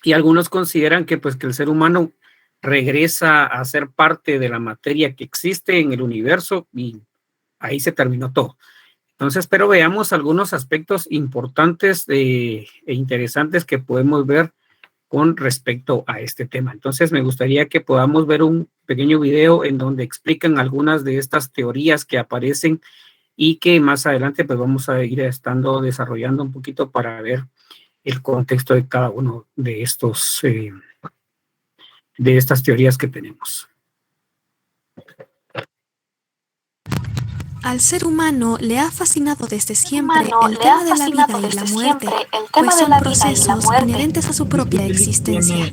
y algunos consideran que pues que el ser humano regresa a ser parte de la materia que existe en el universo y ahí se terminó todo. Entonces, pero veamos algunos aspectos importantes e interesantes que podemos ver con respecto a este tema. Entonces, me gustaría que podamos ver un pequeño video en donde explican algunas de estas teorías que aparecen y que más adelante pues vamos a ir estando desarrollando un poquito para ver el contexto de cada uno de estos de estas teorías que tenemos. Al ser humano le ha fascinado desde siempre el tema de la vida y la muerte, pues son procesos inherentes a su propia existencia.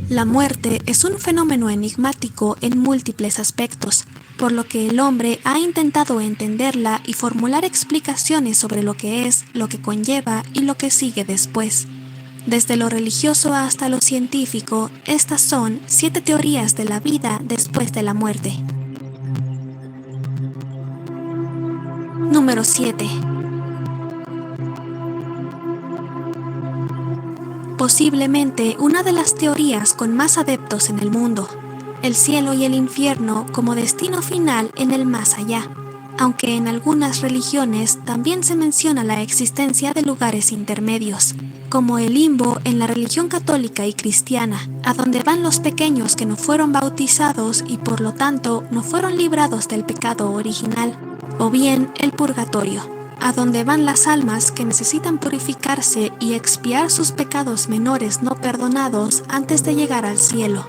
La muerte es un fenómeno enigmático en múltiples aspectos, por lo que el hombre ha intentado entenderla y formular explicaciones sobre lo que es, lo que conlleva y lo que sigue después. Desde lo religioso hasta lo científico, estas son 7 teorías de la vida después de la muerte. Número 7. Posiblemente una de las teorías con más adeptos en el mundo, el cielo y el infierno como destino final en el más allá, aunque en algunas religiones también se menciona la existencia de lugares intermedios, como el limbo en la religión católica y cristiana, a donde van los pequeños que no fueron bautizados y por lo tanto no fueron librados del pecado original, o bien el purgatorio, a donde van las almas que necesitan purificarse y expiar sus pecados menores no perdonados antes de llegar al cielo.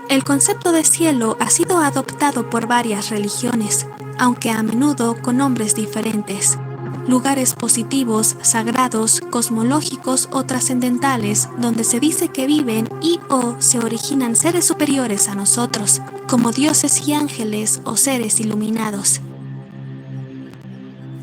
El concepto de cielo ha sido adoptado por varias religiones, aunque a menudo con nombres diferentes. Lugares positivos, sagrados, cosmológicos o trascendentales, donde se dice que viven y o se originan seres superiores a nosotros, como dioses y ángeles o seres iluminados.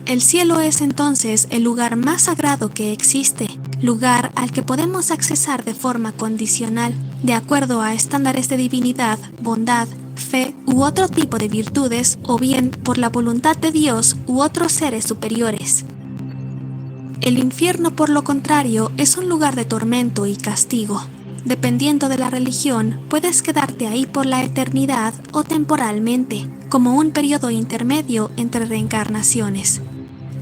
El cielo es entonces el lugar más sagrado que existe, lugar al que podemos accesar de forma condicional, de acuerdo a estándares de divinidad, bondad, fe u otro tipo de virtudes, o bien por la voluntad de Dios u otros seres superiores. El infierno, por lo contrario, es un lugar de tormento y castigo. Dependiendo de la religión, puedes quedarte ahí por la eternidad o temporalmente, como un periodo intermedio entre reencarnaciones.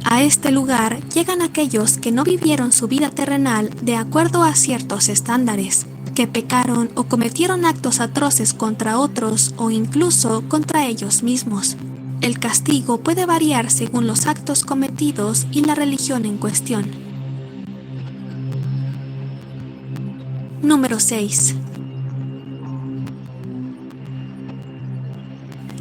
A este lugar llegan aquellos que no vivieron su vida terrenal de acuerdo a ciertos estándares, que pecaron o cometieron actos atroces contra otros o incluso contra ellos mismos. El castigo puede variar según los actos cometidos y la religión en cuestión. Número 6.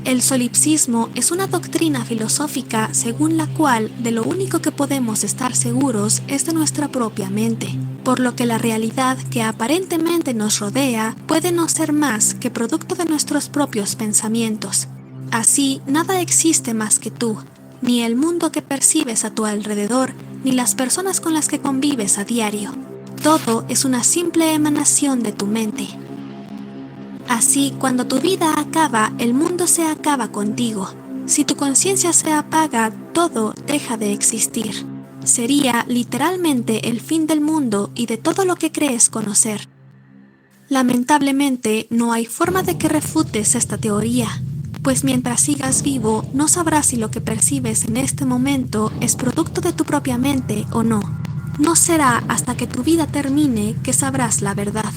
El solipsismo es una doctrina filosófica según la cual de lo único que podemos estar seguros es de nuestra propia mente, por lo que la realidad que aparentemente nos rodea puede no ser más que producto de nuestros propios pensamientos. Así, nada existe más que tú, ni el mundo que percibes a tu alrededor, ni las personas con las que convives a diario. Todo es una simple emanación de tu mente. Así, cuando tu vida acaba, el mundo se acaba contigo. Si tu conciencia se apaga, todo deja de existir. Sería literalmente el fin del mundo y de todo lo que crees conocer. Lamentablemente, no hay forma de que refutes esta teoría, pues mientras sigas vivo, no sabrás si lo que percibes en este momento es producto de tu propia mente o no. No será hasta que tu vida termine que sabrás la verdad.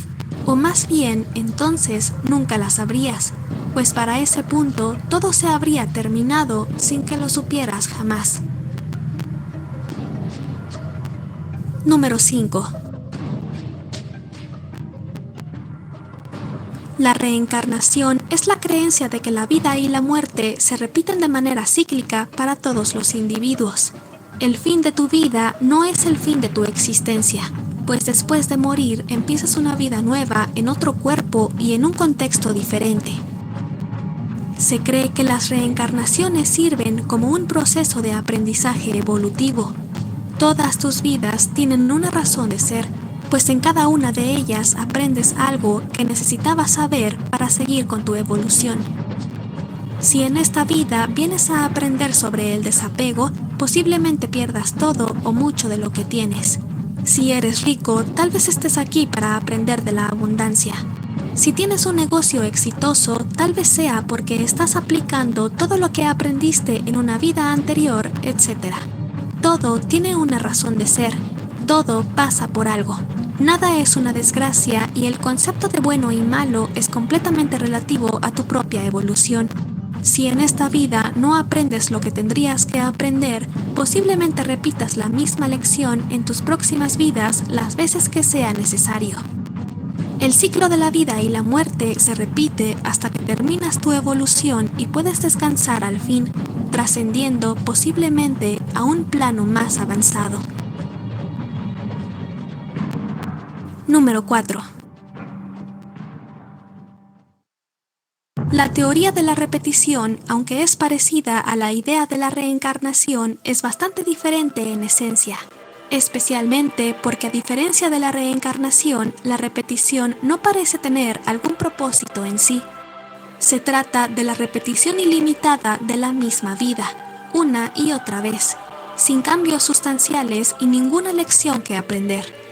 O más bien, entonces nunca la sabrías, pues para ese punto todo se habría terminado sin que lo supieras jamás. Número 5. La reencarnación es la creencia de que la vida y la muerte se repiten de manera cíclica para todos los individuos. El fin de tu vida no es el fin de tu existencia, pues después de morir empiezas una vida nueva en otro cuerpo y en un contexto diferente. Se cree que las reencarnaciones sirven como un proceso de aprendizaje evolutivo. Todas tus vidas tienen una razón de ser, pues en cada una de ellas aprendes algo que necesitabas saber para seguir con tu evolución. Si en esta vida vienes a aprender sobre el desapego, posiblemente pierdas todo o mucho de lo que tienes. Si eres rico, tal vez estés aquí para aprender de la abundancia. Si tienes un negocio exitoso, tal vez sea porque estás aplicando todo lo que aprendiste en una vida anterior, etc. Todo tiene una razón de ser. Todo pasa por algo. Nada es una desgracia y el concepto de bueno y malo es completamente relativo a tu propia evolución. Si en esta vida no aprendes lo que tendrías que aprender, posiblemente repitas la misma lección en tus próximas vidas las veces que sea necesario. El ciclo de la vida y la muerte se repite hasta que terminas tu evolución y puedes descansar al fin, trascendiendo posiblemente a un plano más avanzado. Número 4. La teoría de la repetición, aunque es parecida a la idea de la reencarnación, es bastante diferente en esencia. Especialmente porque a diferencia de la reencarnación, la repetición no parece tener algún propósito en sí. Se trata de la repetición ilimitada de la misma vida, una y otra vez, sin cambios sustanciales y ninguna lección que aprender.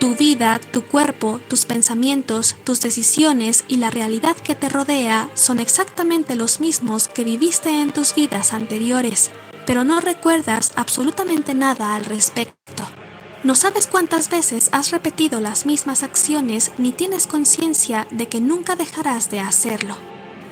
Tu vida, tu cuerpo, tus pensamientos, tus decisiones y la realidad que te rodea son exactamente los mismos que viviste en tus vidas anteriores, pero no recuerdas absolutamente nada al respecto. No sabes cuántas veces has repetido las mismas acciones ni tienes conciencia de que nunca dejarás de hacerlo.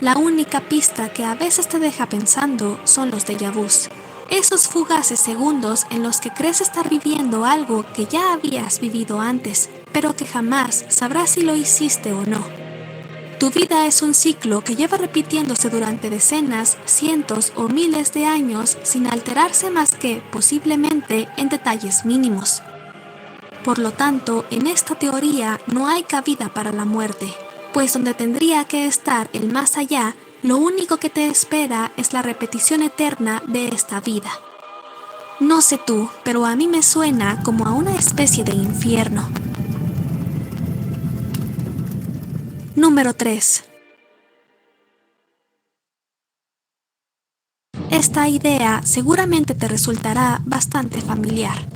La única pista que a veces te deja pensando son los déjà vus. Esos fugaces segundos en los que crees estar viviendo algo que ya habías vivido antes, pero que jamás sabrás si lo hiciste o no. Tu vida es un ciclo que lleva repitiéndose durante decenas, cientos o miles de años sin alterarse más que, posiblemente, en detalles mínimos. Por lo tanto, en esta teoría no hay cabida para la muerte, pues donde tendría que estar el más allá, lo único que te espera es la repetición eterna de esta vida. No sé tú, pero a mí me suena como a una especie de infierno. Número 3. Esta idea seguramente te resultará bastante familiar.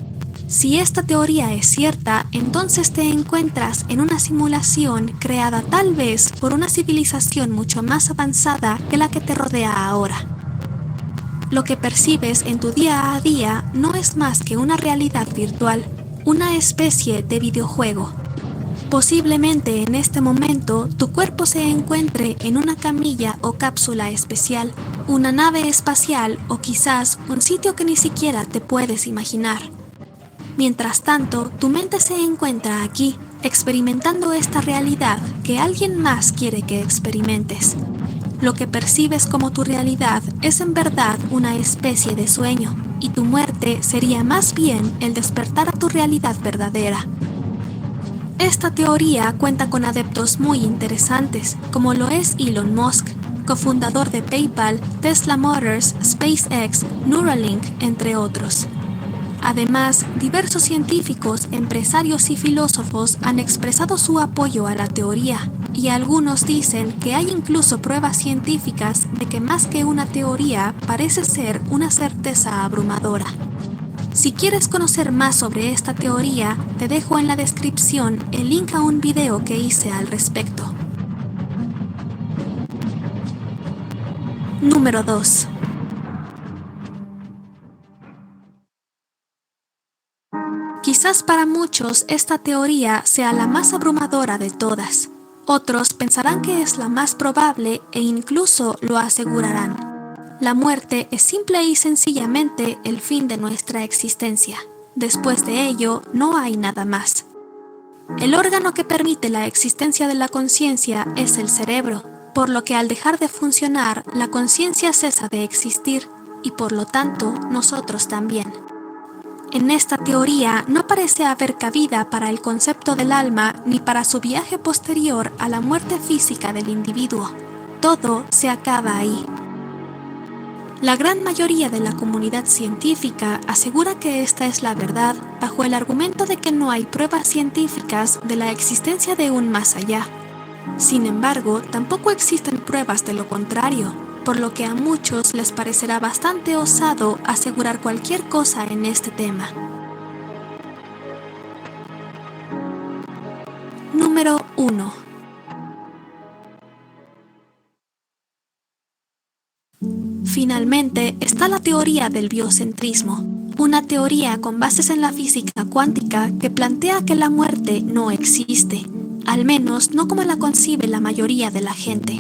Si esta teoría es cierta, entonces te encuentras en una simulación creada tal vez por una civilización mucho más avanzada que la que te rodea ahora. Lo que percibes en tu día a día no es más que una realidad virtual, una especie de videojuego. Posiblemente en este momento tu cuerpo se encuentre en una camilla o cápsula especial, una nave espacial o quizás un sitio que ni siquiera te puedes imaginar. Mientras tanto, tu mente se encuentra aquí, experimentando esta realidad que alguien más quiere que experimentes. Lo que percibes como tu realidad es en verdad una especie de sueño, y tu muerte sería más bien el despertar a tu realidad verdadera. Esta teoría cuenta con adeptos muy interesantes, como lo es Elon Musk, cofundador de PayPal, Tesla Motors, SpaceX, Neuralink, entre otros. Además, diversos científicos, empresarios y filósofos han expresado su apoyo a la teoría, y algunos dicen que hay incluso pruebas científicas de que más que una teoría parece ser una certeza abrumadora. Si quieres conocer más sobre esta teoría, te dejo en la descripción el link a un video que hice al respecto. Número 2. Quizás para muchos esta teoría sea la más abrumadora de todas. Otros pensarán que es la más probable e incluso lo asegurarán. La muerte es simple y sencillamente el fin de nuestra existencia. Después de ello, no hay nada más. El órgano que permite la existencia de la conciencia es el cerebro, por lo que al dejar de funcionar, la conciencia cesa de existir y por lo tanto nosotros también. En esta teoría no parece haber cabida para el concepto del alma ni para su viaje posterior a la muerte física del individuo. Todo se acaba ahí. La gran mayoría de la comunidad científica asegura que esta es la verdad bajo el argumento de que no hay pruebas científicas de la existencia de un más allá. Sin embargo, tampoco existen pruebas de lo contrario, por lo que a muchos les parecerá bastante osado asegurar cualquier cosa en este tema. Número 1. Finalmente está la teoría del biocentrismo, una teoría con bases en la física cuántica que plantea que la muerte no existe, al menos no como la concibe la mayoría de la gente.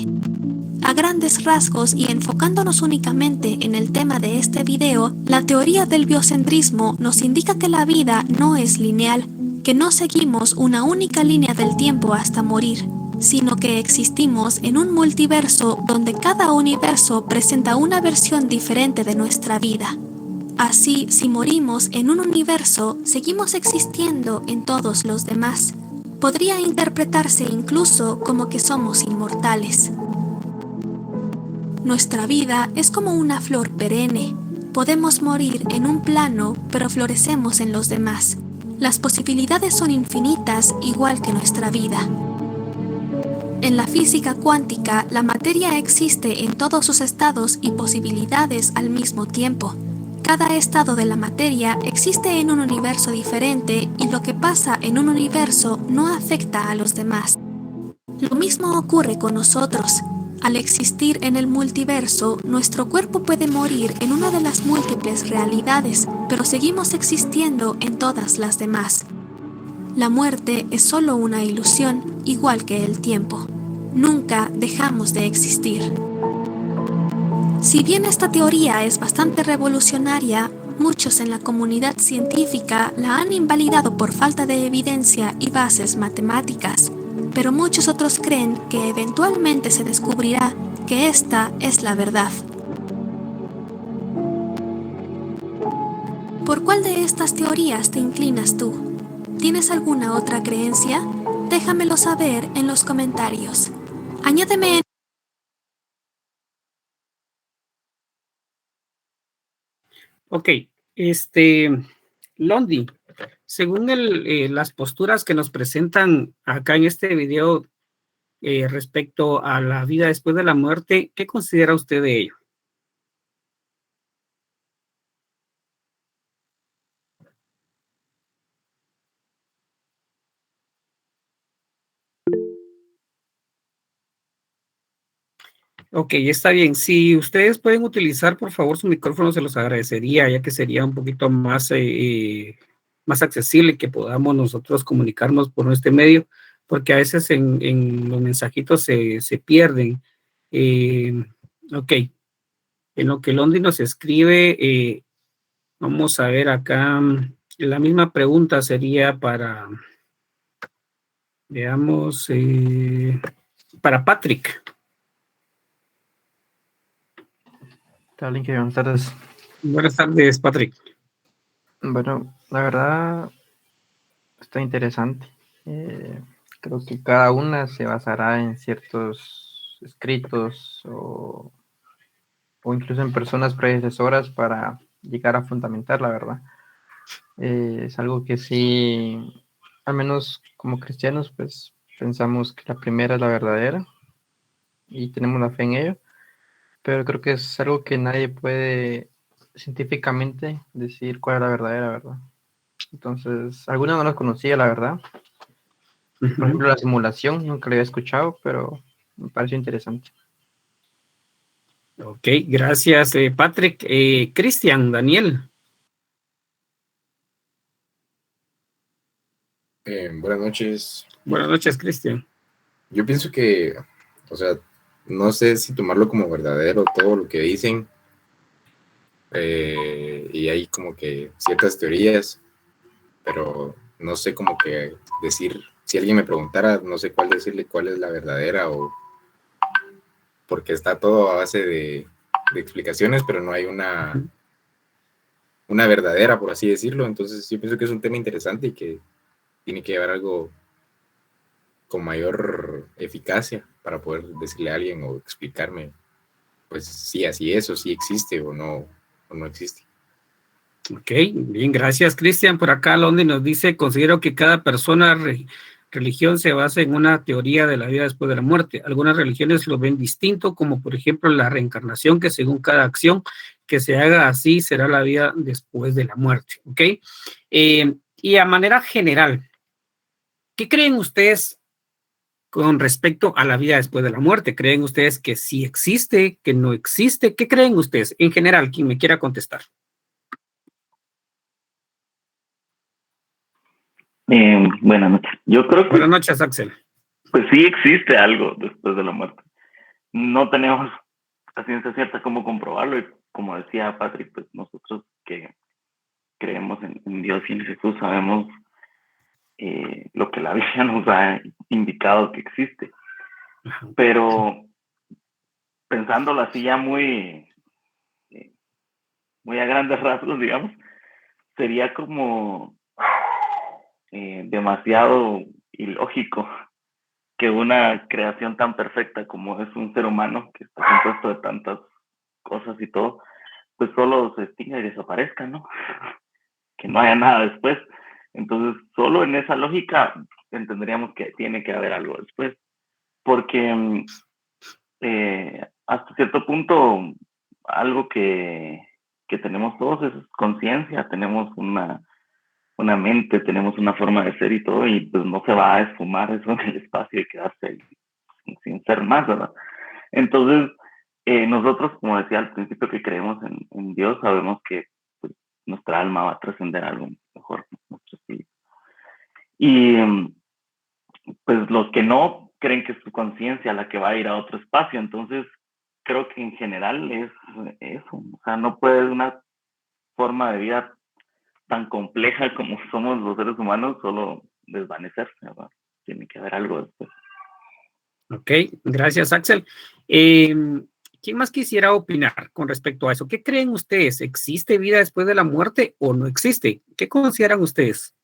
A grandes rasgos y enfocándonos únicamente en el tema de este video, la teoría del biocentrismo nos indica que la vida no es lineal, que no seguimos una única línea del tiempo hasta morir, sino que existimos en un multiverso donde cada universo presenta una versión diferente de nuestra vida. Así, si morimos en un universo, seguimos existiendo en todos los demás. Podría interpretarse incluso como que somos inmortales. Nuestra vida es como una flor perenne. Podemos morir en un plano, pero florecemos en los demás. Las posibilidades son infinitas, igual que nuestra vida. En la física cuántica, la materia existe en todos sus estados y posibilidades al mismo tiempo. Cada estado de la materia existe en un universo diferente y lo que pasa en un universo no afecta a los demás. Lo mismo ocurre con nosotros. Al existir en el multiverso, nuestro cuerpo puede morir en una de las múltiples realidades, pero seguimos existiendo en todas las demás. La muerte es solo una ilusión, igual que el tiempo. Nunca dejamos de existir. Si bien esta teoría es bastante revolucionaria, muchos en la comunidad científica la han invalidado por falta de evidencia y bases matemáticas, pero muchos otros creen que eventualmente se descubrirá que esta es la verdad. ¿Por cuál de estas teorías te inclinas tú? ¿Tienes alguna otra creencia? Déjamelo saber en los comentarios. Añádeme en... Ok, Londi, según las posturas que nos presentan acá en este video respecto a la vida después de la muerte, ¿qué considera usted de ello? Ok, está bien. Si ustedes pueden utilizar, por favor, su micrófono, se los agradecería, ya que sería un poquito más accesible que podamos nosotros comunicarnos por este medio, porque a veces en los mensajitos se pierden. Ok, en lo que Londi nos escribe, vamos a ver acá, la misma pregunta sería para, veamos, para Patrick. Tal, que buenas tardes. Buenas tardes, Patrick. Bueno, la verdad está interesante. Creo que cada una se basará en ciertos escritos o incluso en personas predecesoras para llegar a fundamentar la verdad. Es algo que sí, al menos como cristianos, pues pensamos que la primera es la verdadera y tenemos la fe en ello, pero creo que es algo que nadie puede científicamente decir cuál es la verdadera verdad. Entonces, algunas no las conocía, la verdad. Por ejemplo, la simulación, nunca la había escuchado, pero me pareció interesante. Ok, gracias, Patrick. Cristian, Daniel. Buenas noches. Buenas noches, Cristian. Yo pienso que, o sea, no sé si tomarlo como verdadero todo lo que dicen, y hay como que ciertas teorías, pero no sé como que decir, si alguien me preguntara, no sé cuál decirle, cuál es la verdadera, o porque está todo a base de explicaciones, pero no hay una verdadera, por así decirlo. Entonces yo pienso que es un tema interesante y que tiene que llevar algo con mayor eficacia para poder decirle a alguien o explicarme, pues sí, así es, o sí existe o no existe. Ok, bien, gracias, Cristian. Por acá, donde nos dice, considero que cada persona, religión se basa en una teoría de la vida después de la muerte. Algunas religiones lo ven distinto, como por ejemplo la reencarnación, que según cada acción que se haga así será la vida después de la muerte. Ok, y a manera general, ¿qué creen ustedes con respecto a la vida después de la muerte? ¿Creen ustedes que sí existe, que no existe? ¿Qué creen ustedes? En general, quien me quiera contestar. Buenas noches. Yo creo que Buenas noches, Axel. pues sí existe algo después de la muerte. No tenemos a ciencia cierta cómo comprobarlo, y como decía Patrick, pues nosotros que creemos en Dios y en Jesús sabemos lo que la Biblia nos ha indicado que existe. Pero pensándolo así ya muy a grandes rasgos, digamos, sería como demasiado ilógico que una creación tan perfecta como es un ser humano, que está compuesto de tantas cosas y todo, pues solo se extinga y desaparezca, ¿no? Que no haya nada después. Entonces, solo en esa lógica entenderíamos que tiene que haber algo después, porque hasta cierto punto algo que tenemos todos es conciencia, tenemos una mente, tenemos una forma de ser y todo, y pues no se va a esfumar eso en el espacio y quedarse ahí sin ser más, ¿verdad? Entonces, nosotros, como decía al principio, que creemos en Dios, sabemos que pues, nuestra alma va a trascender algo mejor, nuestro espíritu. Y pues los que no creen que es su conciencia la que va a ir a otro espacio, entonces creo que en general es eso, o sea, no puede una forma de vida tan compleja como somos los seres humanos solo desvanecerse, ¿verdad? Tiene que haber algo después. Ok, gracias, Axel. ¿Quién más quisiera opinar con respecto a eso? ¿Qué creen ustedes? ¿Existe vida después de la muerte o no existe? ¿Qué consideran ustedes?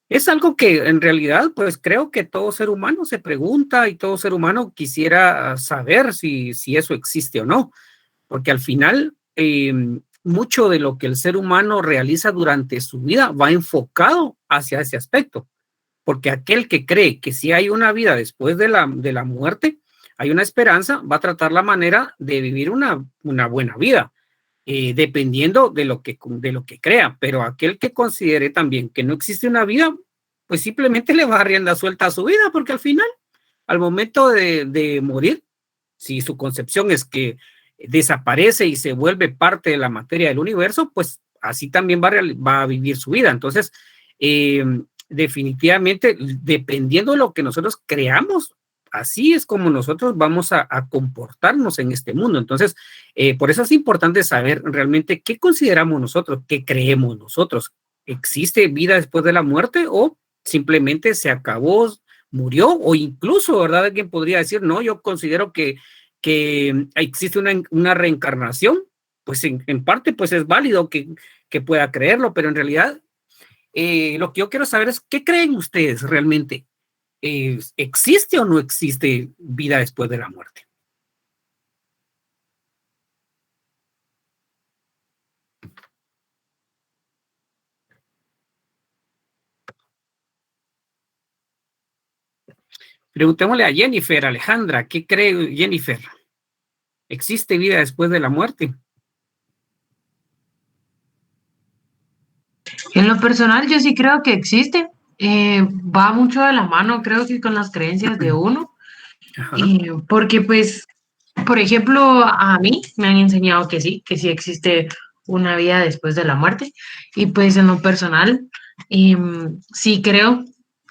Es algo que en realidad, pues creo que todo ser humano se pregunta y todo ser humano quisiera saber si eso existe o no, porque al final mucho de lo que el ser humano realiza durante su vida va enfocado hacia ese aspecto, porque aquel que cree que si hay una vida después de la muerte, hay una esperanza, va a tratar la manera de vivir una buena vida. Dependiendo de lo que crea, pero aquel que considere también que no existe una vida, pues simplemente le va a dar rienda suelta a su vida, porque al final, al momento de morir, si su concepción es que desaparece y se vuelve parte de la materia del universo, pues así también va a vivir su vida. Entonces, definitivamente, dependiendo de lo que nosotros creamos, así es como nosotros vamos a comportarnos en este mundo. Entonces, por eso es importante saber realmente qué consideramos nosotros, qué creemos nosotros. ¿Existe vida después de la muerte o simplemente se acabó, murió? O incluso, ¿verdad? Alguien podría decir, no, yo considero que existe una reencarnación. Pues en parte, pues es válido que pueda creerlo, pero en realidad lo que yo quiero saber es, ¿qué creen ustedes realmente? ¿Existe o no existe vida después de la muerte? Preguntémosle a Jennifer, Alejandra, ¿qué cree Jennifer? ¿Existe vida después de la muerte? En lo personal, yo sí creo que existe. Va mucho de la mano, creo que con las creencias de uno. Porque, pues, por ejemplo, a mí me han enseñado que sí existe una vida después de la muerte. Y pues en lo personal, sí creo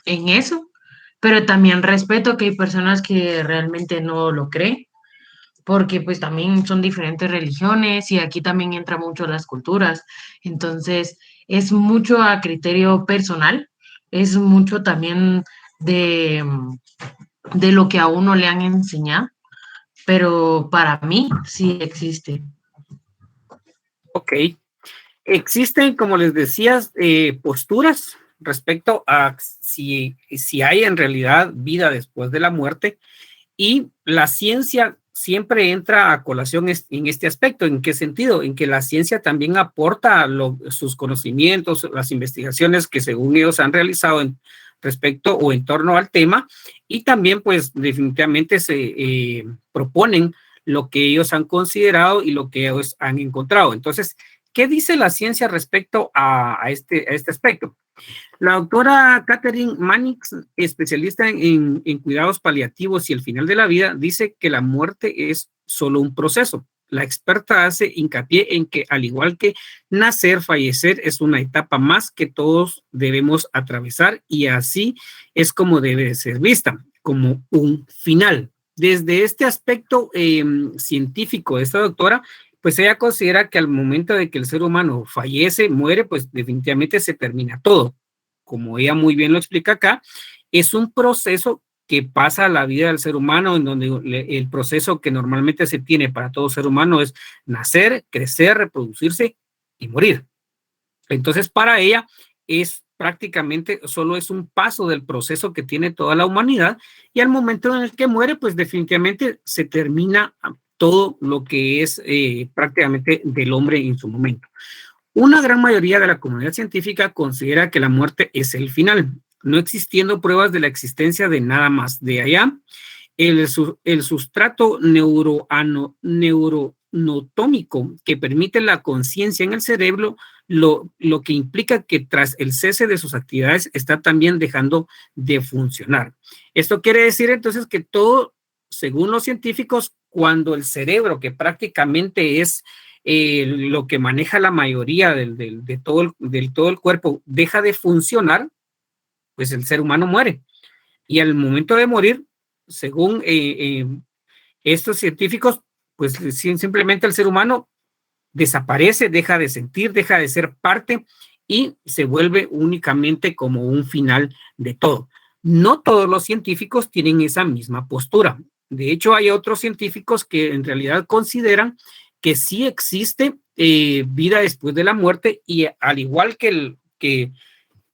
en eso, pero también respeto que hay personas que realmente no lo creen, porque pues también son diferentes religiones y aquí también entra mucho las culturas. Entonces, es mucho a criterio personal, es mucho también de, de lo que a uno le han enseñado, pero para mí sí existe. Ok. Existen, como les decías, posturas respecto a si hay en realidad vida después de la muerte, y la ciencia siempre entra a colación en este aspecto. ¿En qué sentido? En que la ciencia también aporta sus conocimientos, las investigaciones que según ellos han realizado respecto o en torno al tema, y también pues definitivamente se proponen lo que ellos han considerado y lo que ellos han encontrado. Entonces, ¿qué dice la ciencia respecto a este aspecto? La doctora Catherine Mannix, especialista en cuidados paliativos y el final de la vida, dice que la muerte es solo un proceso. La experta hace hincapié en que, al igual que nacer, fallecer es una etapa más que todos debemos atravesar, y así es como debe ser vista, como un final. Desde este aspecto científico de esta doctora, pues ella considera que al momento de que el ser humano fallece, muere, pues definitivamente se termina todo. Como ella muy bien lo explica acá, es un proceso que pasa a la vida del ser humano, en donde el proceso que normalmente se tiene para todo ser humano es nacer, crecer, reproducirse y morir. Entonces, para ella es prácticamente solo es un paso del proceso que tiene toda la humanidad, y al momento en el que muere, pues definitivamente se termina todo lo que es prácticamente del hombre en su momento. Una gran mayoría de la comunidad científica considera que la muerte es el final, no existiendo pruebas de la existencia de nada más de allá. El sustrato neuronotómico que permite la conciencia en el cerebro, lo que implica que tras el cese de sus actividades está también dejando de funcionar. Esto quiere decir entonces que todo, según los científicos, cuando el cerebro, que prácticamente es lo que maneja la mayoría de todo el cuerpo, deja de funcionar, pues el ser humano muere. Y al momento de morir, según estos científicos, pues simplemente el ser humano desaparece, deja de sentir, deja de ser parte y se vuelve únicamente como un final de todo. No todos los científicos tienen esa misma postura. De hecho, hay otros científicos que en realidad consideran que sí existe vida después de la muerte, y al igual que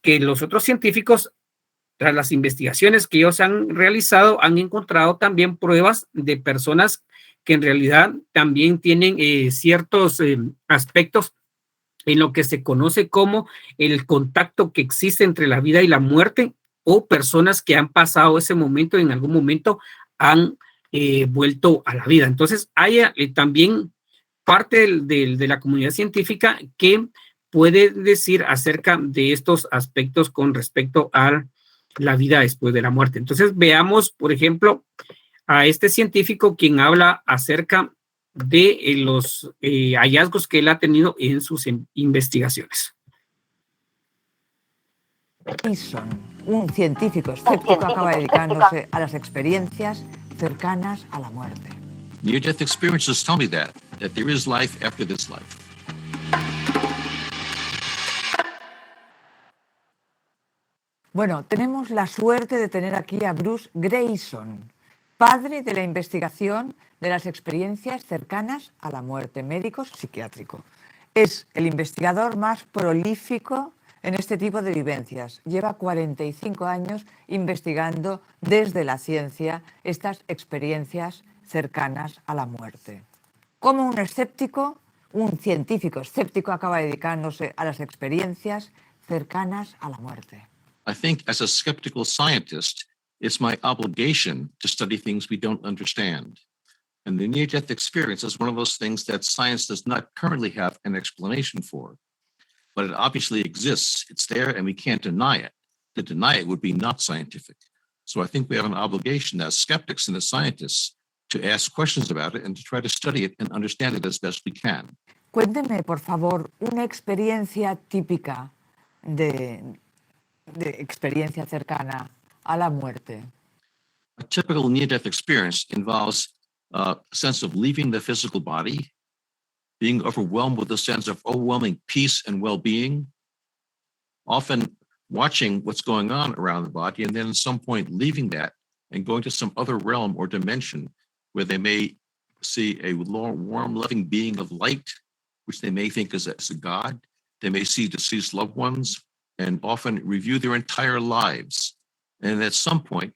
los otros científicos, tras las investigaciones que ellos han realizado, han encontrado también pruebas de personas que en realidad también tienen ciertos aspectos en lo que se conoce como el contacto que existe entre la vida y la muerte, o personas que han pasado ese momento y en algún momento han vuelto a la vida. Entonces, hay también parte de la comunidad científica que puede decir acerca de estos aspectos con respecto a la vida después de la muerte. Entonces, veamos, por ejemplo, a este científico quien habla acerca de los hallazgos que él ha tenido en sus investigaciones. Mason, un científico escéptico, acaba dedicándose a las experiencias cercanas a la muerte. Near-death experiences tell me that there is life after this life. Bueno, tenemos la suerte de tener aquí a Bruce Greyson, padre de la investigación de las experiencias cercanas a la muerte, médico psiquiátrico. Es el investigador más prolífico en este tipo de vivencias. Lleva 45 años investigando desde la ciencia estas experiencias cercanas a la muerte. Como un escéptico, un científico escéptico acaba dedicándose a las experiencias cercanas a la muerte. I think as a skeptical scientist, it's my obligation to study things we don't understand. And the near-death experience is one of those things that science does not currently have an explanation for. But it obviously exists. It's there and we can't deny it. To deny it would be not scientific. So I think we have an obligation as skeptics and as scientists to ask questions about it and to try to study it and understand it as best we can. Cuénteme, por favor, una experiencia típica de experiencia cercana a la muerte. A typical near-death experience involves a sense of leaving the physical body, being overwhelmed with a sense of overwhelming peace and well-being, often watching what's going on around the body, and then at some point leaving that and going to some other realm or dimension where they may see a warm, loving being of light, which they may think is a god. They may see deceased loved ones and often review their entire lives. And at some point,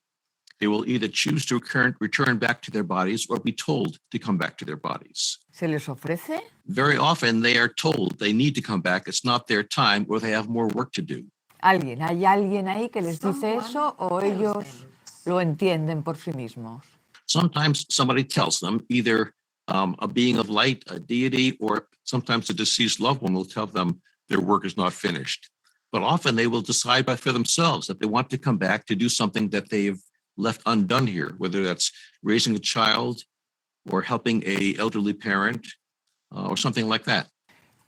they will either choose to return back to their bodies or be told to come back to their bodies. ¿Se les ofrece? Very often they are told they need to come back. It's not their time, or they have more work to do. ¿Hay alguien ahí que les dice eso o ellos lo entienden por sí mismos? Sometimes somebody tells them, either a being of light, a deity, or sometimes a deceased loved one will tell them their work is not finished. but often they will decide for themselves that they want to come back to do something that they've left undone here, whether that's raising a child or helping a elderly parent or something like that.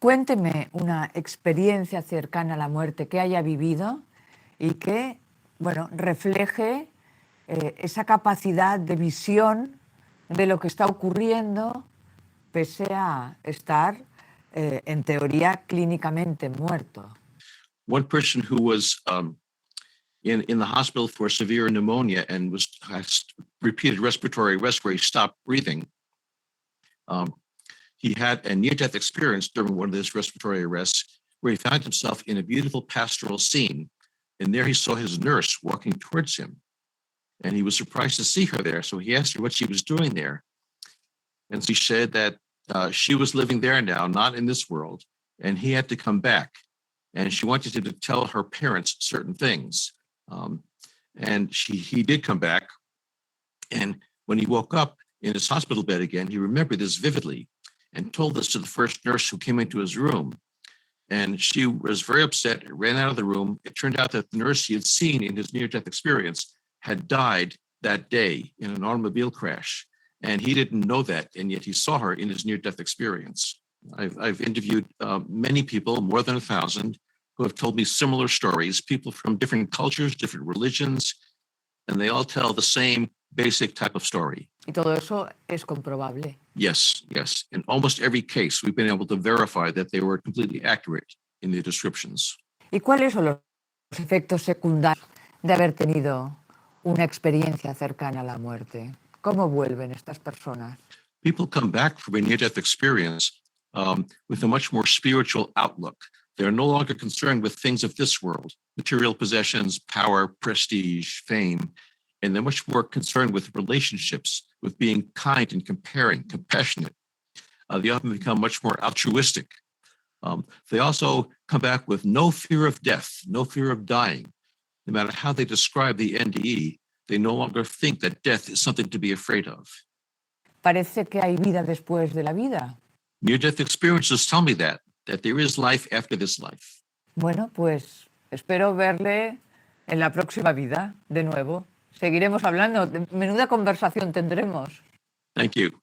Cuénteme una experiencia cercana a la muerte que haya vivido y que, bueno, refleje esa capacidad de visión de lo que está ocurriendo pese a estar, en teoría, clínicamente muerto. One person who was in the hospital for severe pneumonia and has repeated respiratory arrest where he stopped breathing. He had a near-death experience during one of those respiratory arrests where he found himself in a beautiful pastoral scene. And there he saw his nurse walking towards him. And he was surprised to see her there. So he asked her what she was doing there. And she said that she was living there now, not in this world. And he had to come back. And she wanted him to tell her parents certain things. And he did come back. And when he woke up in his hospital bed again, he remembered this vividly and told this to the first nurse who came into his room. And she was very upset, ran out of the room. It turned out that the nurse he had seen in his near-death experience had died that day in an automobile crash. And he didn't know that, and yet he saw her in his near-death experience. I've interviewed many people, more than 1,000, who have told me similar stories, people from different cultures, different religions, and they all tell the same basic type of story. Y todo eso es comprobable. Yes, yes. In almost every case, we've been able to verify that they were completely accurate in their descriptions. ¿Y cuáles son los efectos secundarios de haber tenido una experiencia cercana a la muerte? ¿Cómo vuelven estas personas? People come back from a near-death experience with a much more spiritual outlook. They're no longer concerned with things of this world, material possessions, power, prestige, fame, and they're much more concerned with relationships, with being kind and compassionate. They often become much more altruistic. They also come back with no fear of death, no fear of dying. No matter how they describe the NDE, they no longer think that death is something to be afraid of. Parece que hay vida después de la vida. Near-death experiences tell me that there is life after this life. Bueno, pues espero verle en la próxima vida de nuevo. Seguiremos hablando. Menuda conversación tendremos. Thank you.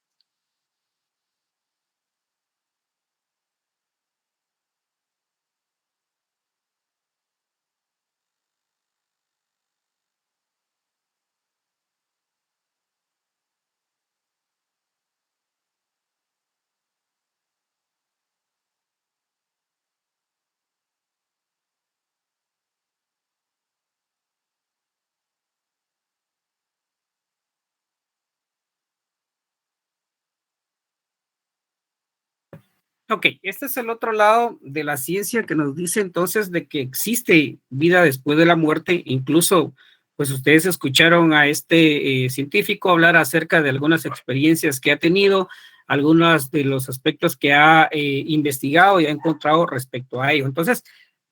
Ok, este es el otro lado de la ciencia que nos dice entonces de que existe vida después de la muerte. Incluso, pues ustedes escucharon a este científico hablar acerca de algunas experiencias que ha tenido, algunos de los aspectos que ha investigado y ha encontrado respecto a ello. Entonces,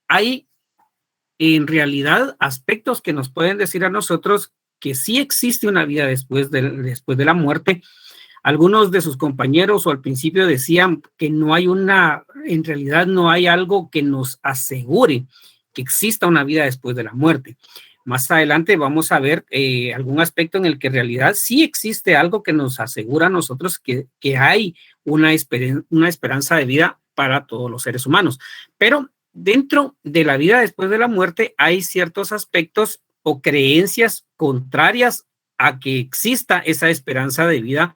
hay en realidad aspectos que nos pueden decir a nosotros que sí existe una vida después de la muerte. Algunos de sus compañeros o al principio decían que en realidad no hay algo que nos asegure que exista una vida después de la muerte. Más adelante vamos a ver algún aspecto en el que en realidad sí existe algo que nos asegura a nosotros que hay una esperanza de vida para todos los seres humanos. Pero dentro de la vida después de la muerte hay ciertos aspectos o creencias contrarias a que exista esa esperanza de vida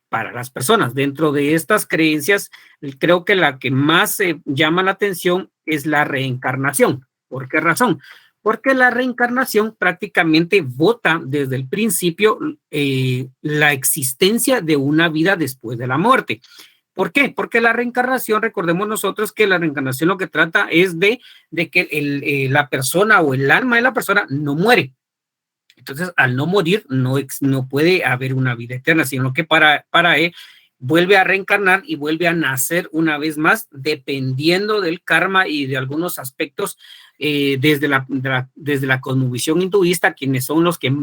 para las personas. Dentro de estas creencias, creo que la que más llama la atención es la reencarnación. ¿Por qué razón? Porque la reencarnación prácticamente vota desde el principio la existencia de una vida después de la muerte. ¿Por qué? Porque la reencarnación, recordemos nosotros que la reencarnación lo que trata es de que la persona o el alma de la persona no muere. Entonces, al no morir, no puede haber una vida eterna, sino que para él vuelve a reencarnar y vuelve a nacer una vez más, dependiendo del karma y de algunos aspectos desde la cosmovisión hinduista, quienes son los que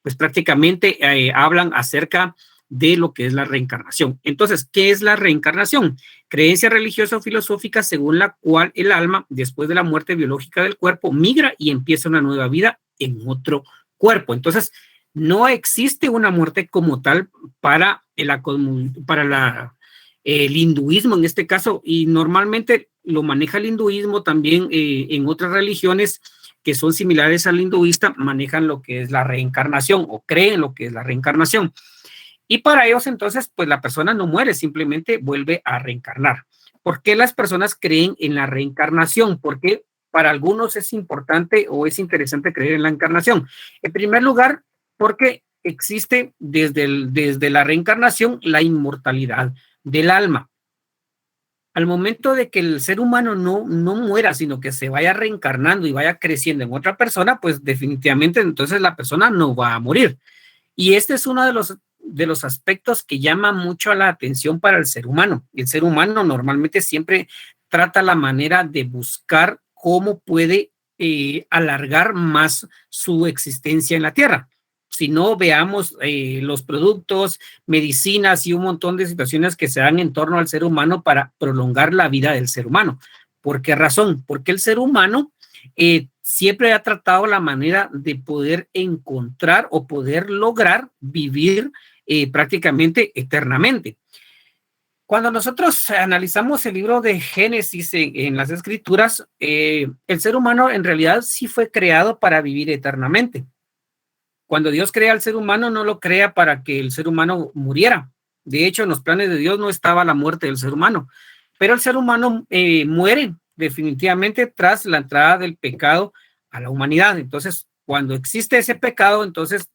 pues prácticamente hablan acerca de lo que es la reencarnación. Entonces, ¿qué es la reencarnación? Creencia religiosa o filosófica según la cual el alma, después de la muerte biológica del cuerpo, migra y empieza una nueva vida en otro cuerpo. Entonces, no existe una muerte como tal para el hinduismo en este caso, y normalmente lo maneja el hinduismo también. En otras religiones que son similares al hinduista manejan lo que es la reencarnación o creen lo que es la reencarnación. Y para ellos entonces, pues la persona no muere, simplemente vuelve a reencarnar. ¿Por qué las personas creen en la reencarnación? Porque para algunos es importante o es interesante creer en la encarnación. En primer lugar, porque existe desde la reencarnación la inmortalidad del alma. Al momento de que el ser humano no muera, sino que se vaya reencarnando y vaya creciendo en otra persona, pues definitivamente entonces la persona no va a morir. Y este es uno de los aspectos que llama mucho la atención para el ser humano. El ser humano normalmente siempre trata la manera de buscar cómo puede alargar más su existencia en la Tierra. Si no, veamos los productos, medicinas y un montón de situaciones que se dan en torno al ser humano para prolongar la vida del ser humano. ¿Por qué razón? Porque el ser humano siempre ha tratado la manera de poder encontrar o poder lograr vivir prácticamente eternamente. Cuando nosotros analizamos el libro de Génesis en las Escrituras, el ser humano en realidad sí fue creado para vivir eternamente. Cuando Dios crea al ser humano, no lo crea para que el ser humano muriera. De hecho, en los planes de Dios no estaba la muerte del ser humano, pero el ser humano muere definitivamente tras la entrada del pecado a la humanidad. Entonces, cuando existe ese pecado, entonces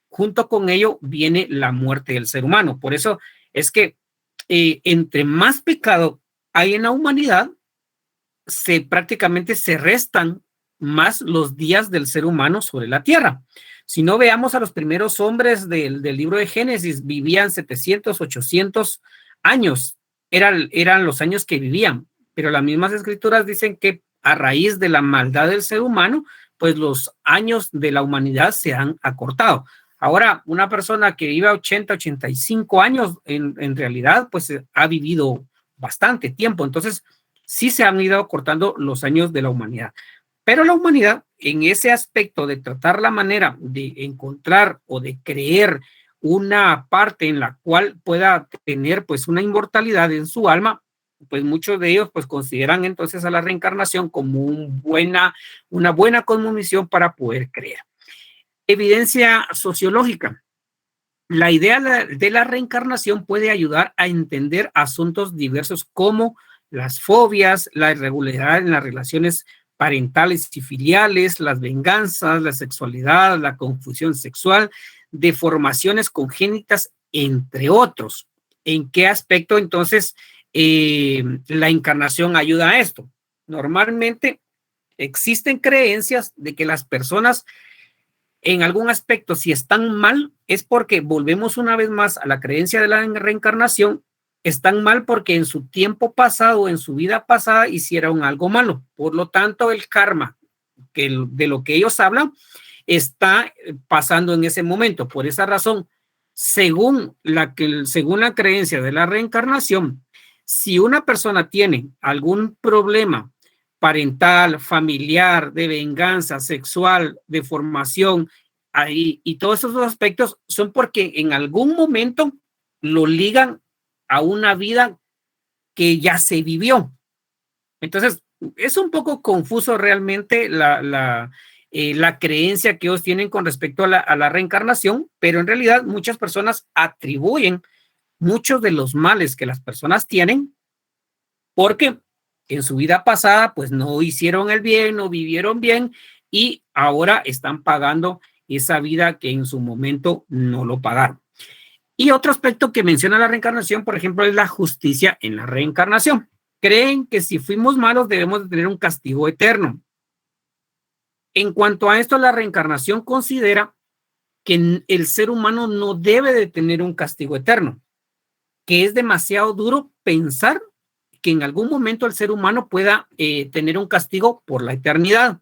junto con ello viene la muerte del ser humano. Por eso es que entre más pecado hay en la humanidad, prácticamente se restan más los días del ser humano sobre la tierra. Si no, veamos a los primeros hombres del libro de Génesis, vivían 700, 800 años, eran los años que vivían, pero las mismas escrituras dicen que a raíz de la maldad del ser humano, pues los años de la humanidad se han acortado. Ahora, una persona que vive 80, 85 años, en realidad, pues ha vivido bastante tiempo. Entonces, sí se han ido acortando los años de la humanidad. Pero la humanidad, en ese aspecto de tratar la manera de encontrar o de creer una parte en la cual pueda tener pues una inmortalidad en su alma, pues muchos de ellos pues consideran entonces a la reencarnación como una buena cosmovisión para poder creer. Evidencia sociológica. La idea de la reencarnación puede ayudar a entender asuntos diversos como las fobias, la irregularidad en las relaciones parentales y filiales, las venganzas, la sexualidad, la confusión sexual, deformaciones congénitas, entre otros. ¿En qué aspecto entonces la encarnación ayuda a esto? Normalmente existen creencias de que las personas en algún aspecto, si están mal, es porque volvemos una vez más a la creencia de la reencarnación. Están mal porque en su tiempo pasado, en su vida pasada, hicieron algo malo. Por lo tanto, el karma de lo que ellos hablan está pasando en ese momento. Por esa razón, según la creencia de la reencarnación, si una persona tiene algún problema parental, familiar, de venganza, sexual, de formación, y todos esos aspectos son porque en algún momento lo ligan a una vida que ya se vivió. Entonces, es un poco confuso realmente la creencia que ellos tienen con respecto a la reencarnación, pero en realidad muchas personas atribuyen muchos de los males que las personas tienen porque en su vida pasada pues no hicieron el bien, no vivieron bien y ahora están pagando esa vida que en su momento no lo pagaron. Y otro aspecto que menciona la reencarnación, por ejemplo, es la justicia en la reencarnación. Creen que si fuimos malos debemos de tener un castigo eterno. En cuanto a esto, la reencarnación considera que el ser humano no debe de tener un castigo eterno, que es demasiado duro pensar que en algún momento el ser humano pueda tener un castigo por la eternidad.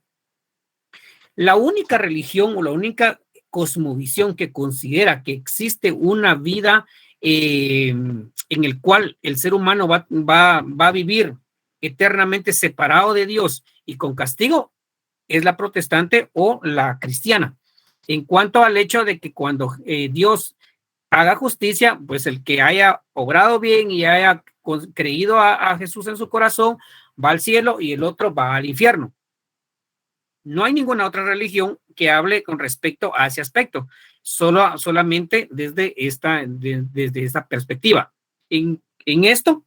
La única religión o la única cosmovisión que considera que existe una vida en el cual el ser humano va a vivir eternamente separado de Dios y con castigo, es la protestante o la cristiana. En cuanto al hecho de que cuando Dios haga justicia, pues el que haya obrado bien y haya creído a Jesús en su corazón va al cielo y el otro va al infierno. No hay ninguna otra religión que hable con respecto a ese aspecto, solamente desde esta perspectiva. En esto,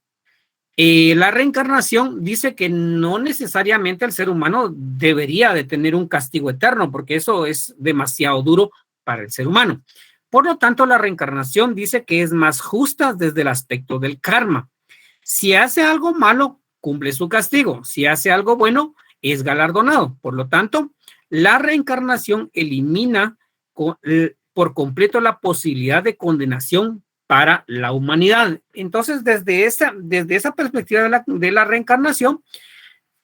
la reencarnación dice que no necesariamente el ser humano debería de tener un castigo eterno, porque eso es demasiado duro para el ser humano. Por lo tanto, la reencarnación dice que es más justa desde el aspecto del karma. Si hace algo malo, cumple su castigo. Si hace algo bueno, es galardonado. Por lo tanto, la reencarnación elimina por completo la posibilidad de condenación para la humanidad. Entonces, desde esa perspectiva de la reencarnación,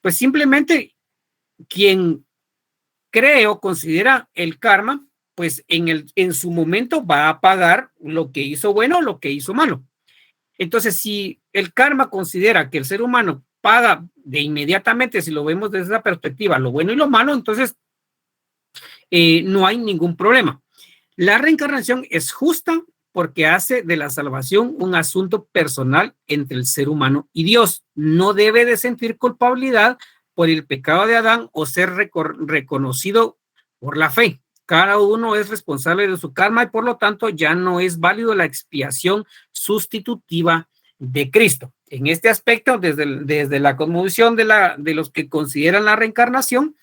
pues simplemente quien cree o considera el karma, pues en su momento va a pagar lo que hizo bueno o lo que hizo malo. Entonces, si el karma considera que el ser humano paga de inmediatamente, si lo vemos desde esa perspectiva, lo bueno y lo malo, entonces no hay ningún problema. La reencarnación es justa porque hace de la salvación un asunto personal entre el ser humano y Dios. No debe de sentir culpabilidad por el pecado de Adán o ser reconocido por la fe. Cada uno es responsable de su karma y por lo tanto ya no es válido la expiación sustitutiva de Cristo. En este aspecto, desde la cosmovisión de los que consideran la reencarnación,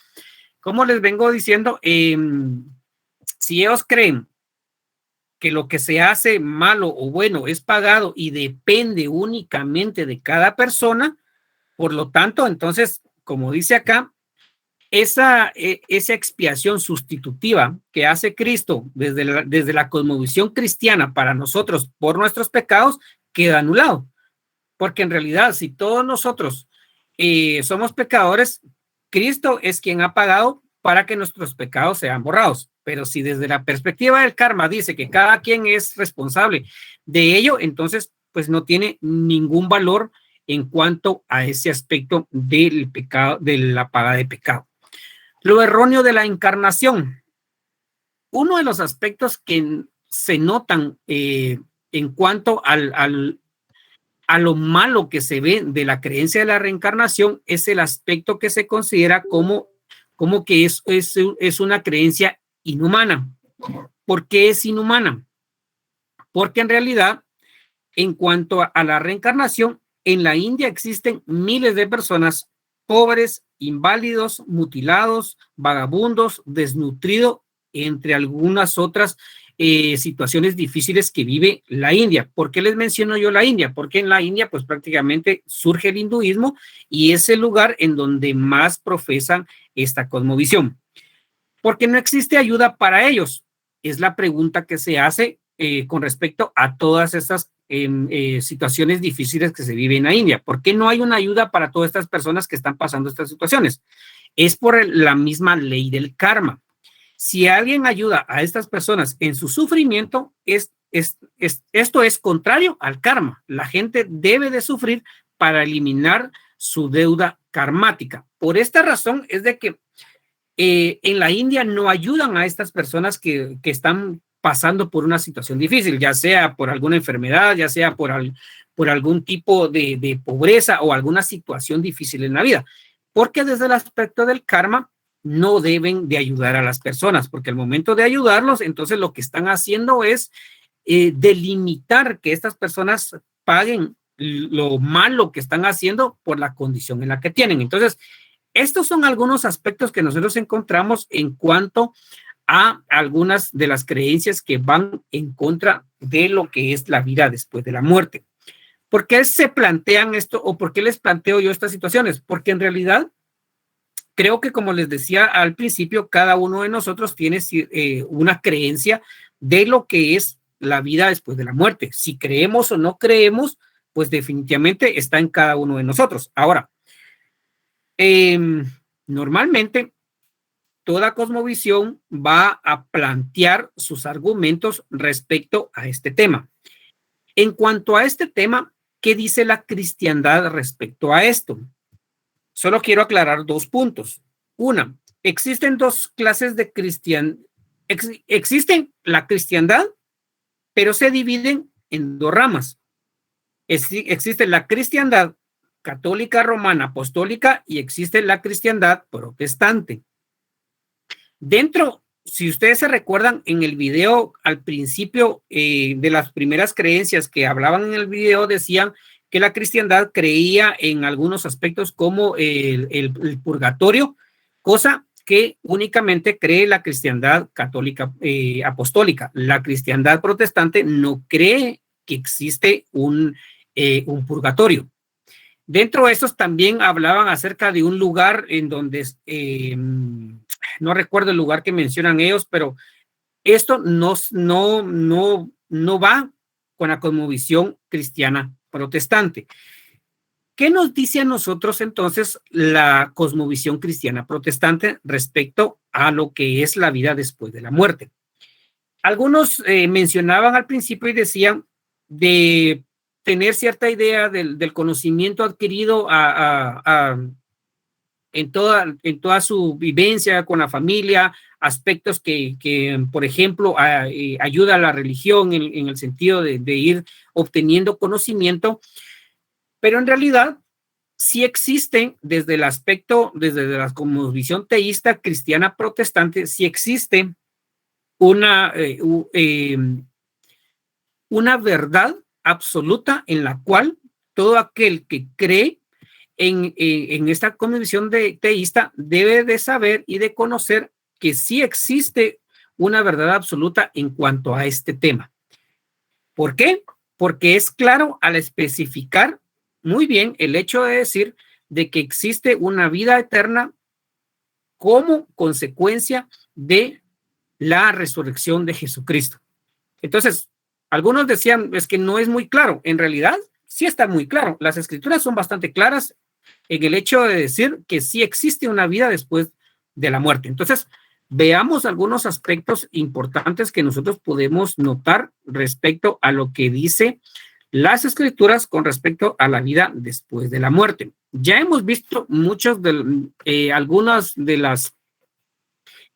como les vengo diciendo, si ellos creen que lo que se hace malo o bueno es pagado y depende únicamente de cada persona, por lo tanto, entonces, como dice acá, esa expiación sustitutiva que hace Cristo desde la cosmovisión cristiana para nosotros por nuestros pecados queda anulado. Porque en realidad, si todos nosotros somos pecadores, Cristo es quien ha pagado para que nuestros pecados sean borrados. Pero si desde la perspectiva del karma dice que cada quien es responsable de ello, entonces pues no tiene ningún valor en cuanto a ese aspecto del pecado, de la paga de pecado. Lo erróneo de la encarnación. Uno de los aspectos que se notan en cuanto a lo malo que se ve de la creencia de la reencarnación es el aspecto que se considera como que es una creencia inhumana. ¿Por qué es inhumana? Porque en realidad, en cuanto a la reencarnación, en la India existen miles de personas pobres, inválidos, mutilados, vagabundos, desnutridos, entre algunas otras situaciones difíciles que vive la India. ¿Por qué les menciono yo la India? Porque en la India pues prácticamente surge el hinduismo y es el lugar en donde más profesan esta cosmovisión. Porque no existe ayuda para ellos. Es la pregunta que se hace con respecto a todas estas situaciones difíciles que se viven en la India. ¿Por qué no hay una ayuda para todas estas personas que están pasando estas situaciones? Es por la misma ley del karma. Si alguien ayuda a estas personas en su sufrimiento, esto es contrario al karma. La gente debe de sufrir para eliminar su deuda karmática. Por esta razón es de que en la India no ayudan a estas personas que están pasando por una situación difícil, ya sea por alguna enfermedad, ya sea por algún tipo de pobreza o alguna situación difícil en la vida. Porque desde el aspecto del karma no deben de ayudar a las personas, porque al momento de ayudarlos, entonces lo que están haciendo es delimitar que estas personas paguen lo malo que están haciendo por la condición en la que tienen. Entonces, estos son algunos aspectos que nosotros encontramos en cuanto a algunas de las creencias que van en contra de lo que es la vida después de la muerte. ¿Por qué se plantean esto o por qué les planteo yo estas situaciones? Porque en realidad creo que, como les decía al principio, cada uno de nosotros tiene una creencia de lo que es la vida después de la muerte. Si creemos o no creemos, pues definitivamente está en cada uno de nosotros. Ahora, normalmente toda cosmovisión va a plantear sus argumentos respecto a este tema. En cuanto a este tema, ¿qué dice la cristiandad respecto a esto? Solo quiero aclarar 2 puntos. Una, existen 2 clases de existen la cristiandad, pero se dividen en 2 ramas. Existe la cristiandad católica, romana, apostólica, y existe la cristiandad protestante. Dentro, si ustedes se recuerdan, en el video al principio de las primeras creencias que hablaban en el video, decían que la cristiandad creía en algunos aspectos como el purgatorio, cosa que únicamente cree la cristiandad católica apostólica. La cristiandad protestante no cree que existe un purgatorio. Dentro de estos también hablaban acerca de un lugar en donde, no recuerdo el lugar que mencionan ellos, pero esto no va con la cosmovisión cristiana protestante. ¿Qué nos dice a nosotros entonces la cosmovisión cristiana protestante respecto a lo que es la vida después de la muerte? Algunos mencionaban al principio y decían de tener cierta idea del conocimiento adquirido en toda su vivencia con la familia, aspectos que por ejemplo, ayuda a la religión en el sentido de ir obteniendo conocimiento, pero en realidad sí existen desde el aspecto, desde la cosmovisión teísta cristiana protestante, sí existe una verdad absoluta en la cual todo aquel que cree en esta convicción teísta debe de saber y de conocer que sí existe una verdad absoluta en cuanto a este tema. ¿Por qué? Porque es claro al especificar muy bien el hecho de decir de que existe una vida eterna como consecuencia de la resurrección de Jesucristo. Entonces, algunos decían, es que no es muy claro. En realidad, sí está muy claro. Las escrituras son bastante claras en el hecho de decir que sí existe una vida después de la muerte. Entonces, veamos algunos aspectos importantes que nosotros podemos notar respecto a lo que dice las escrituras con respecto a la vida después de la muerte. Ya hemos visto algunas de las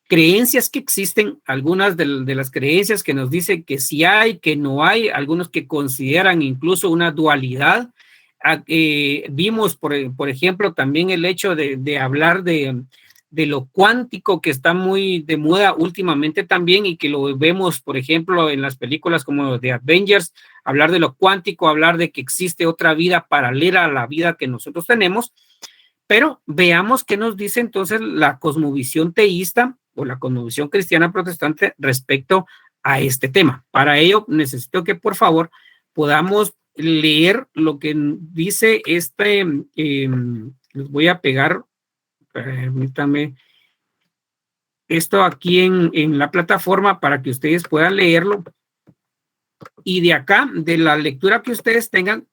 creencias que existen, algunas de las creencias que nos dicen que sí hay, que no hay, algunos que consideran incluso una dualidad. Vimos, por ejemplo, también el hecho de hablar de lo cuántico, que está muy de moda últimamente también, y que lo vemos, por ejemplo, en las películas como de Avengers, hablar de lo cuántico, hablar de que existe otra vida paralela a la vida que nosotros tenemos. Pero veamos qué nos dice entonces la cosmovisión teísta o la cosmovisión cristiana protestante respecto a este tema. Para ello, necesito que por favor podamos leer lo que dice les voy a pegar, permítame, esto aquí en la plataforma para que ustedes puedan leerlo. Y de acá, de la lectura que ustedes tengan,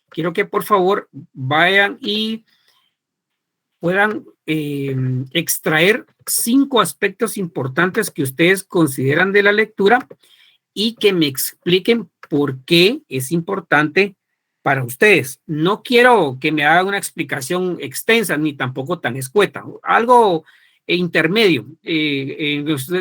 quiero que por favor vayan y puedan extraer 5 aspectos importantes que ustedes consideran de la lectura y que me expliquen por qué es importante para ustedes. No quiero que me hagan una explicación extensa ni tampoco tan escueta, algo intermedio.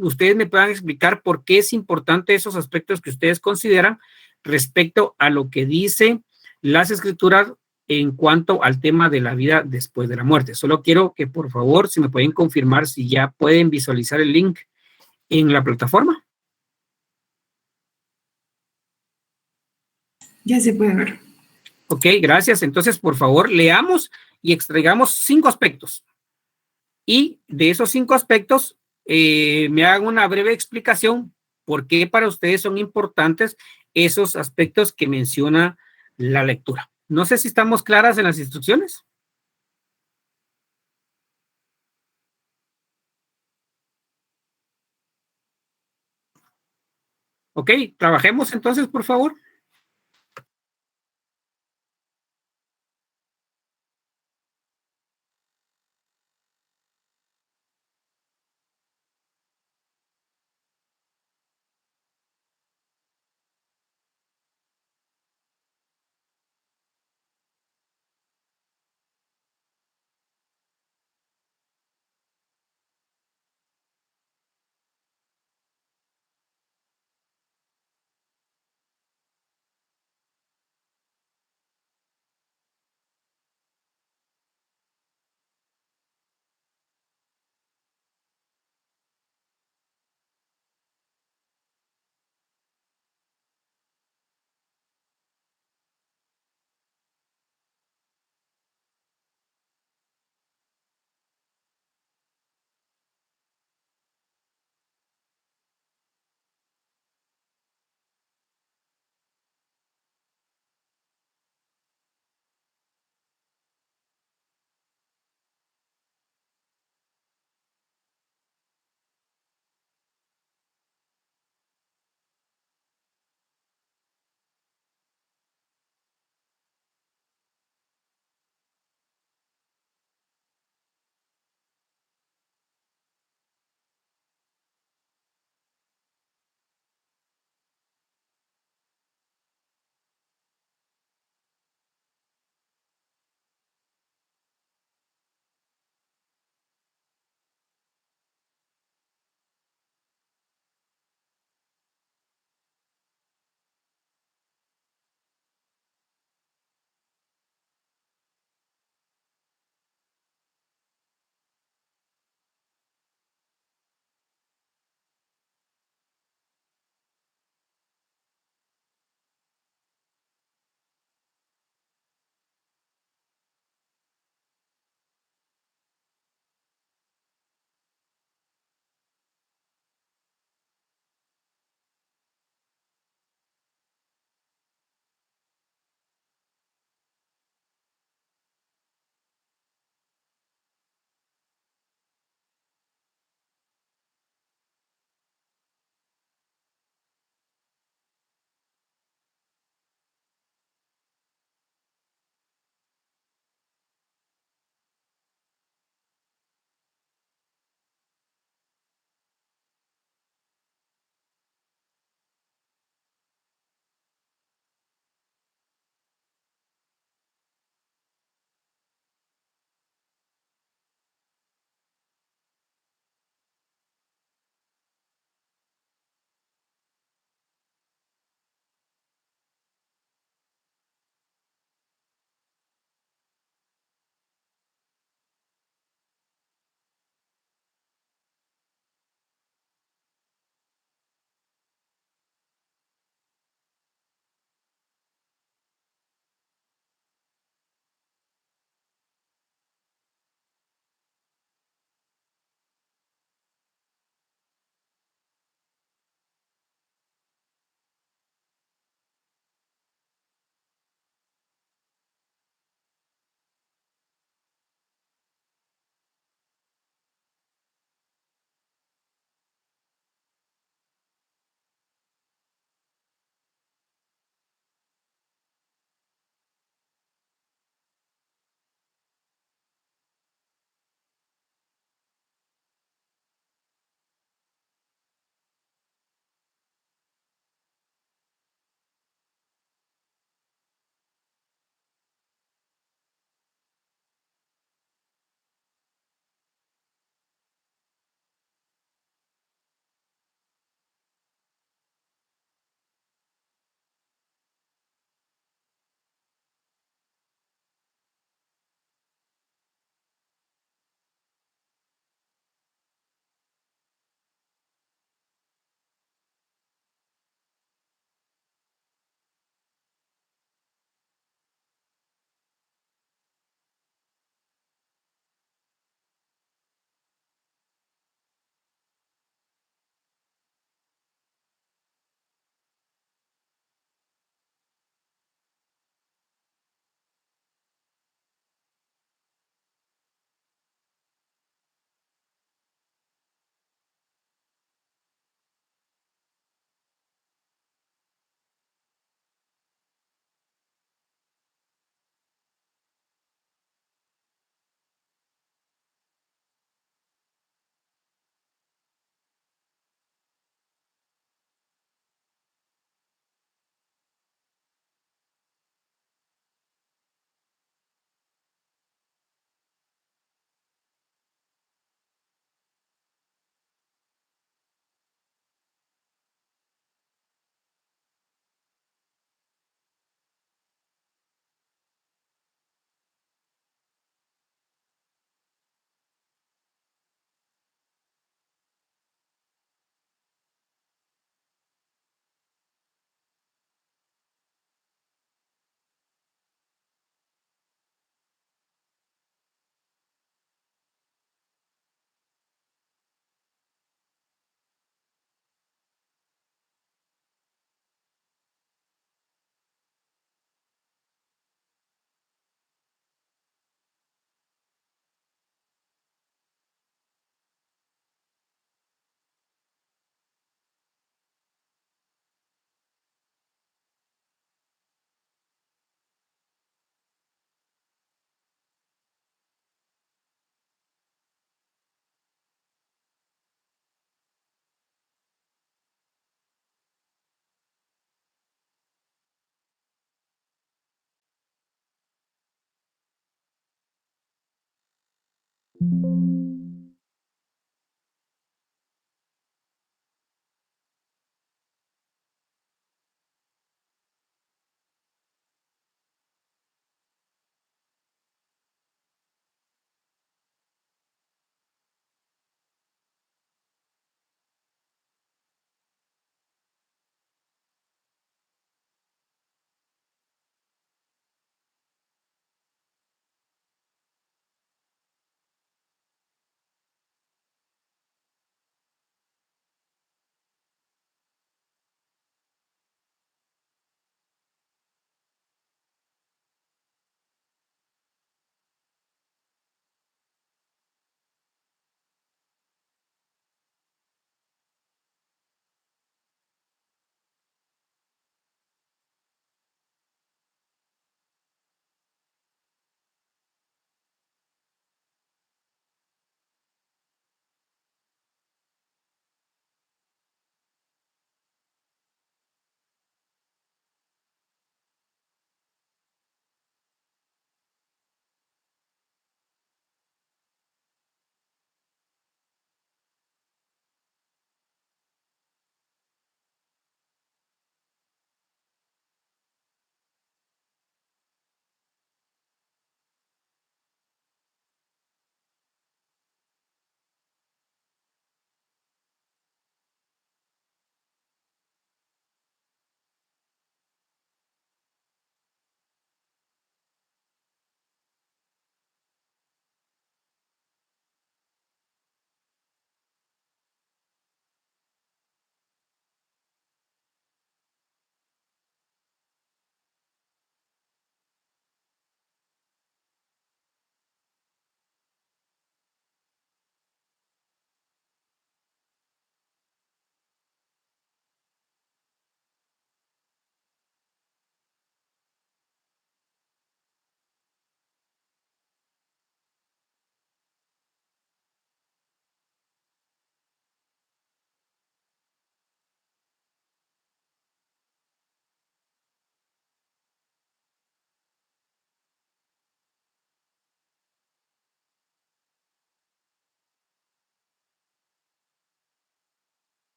Ustedes me puedan explicar por qué es importante esos aspectos que ustedes consideran respecto a lo que dice las escrituras en cuanto al tema de la vida después de la muerte. Solo quiero que por favor, si me pueden confirmar si ya pueden visualizar el link en la plataforma. Ya se puede ver. Ok, gracias. Entonces, por favor, leamos y extraigamos 5 aspectos. Y de esos 5 aspectos, me hagan una breve explicación por qué para ustedes son importantes esos aspectos que menciona la lectura. No sé si estamos claras en las instrucciones. Ok, trabajemos entonces, por favor.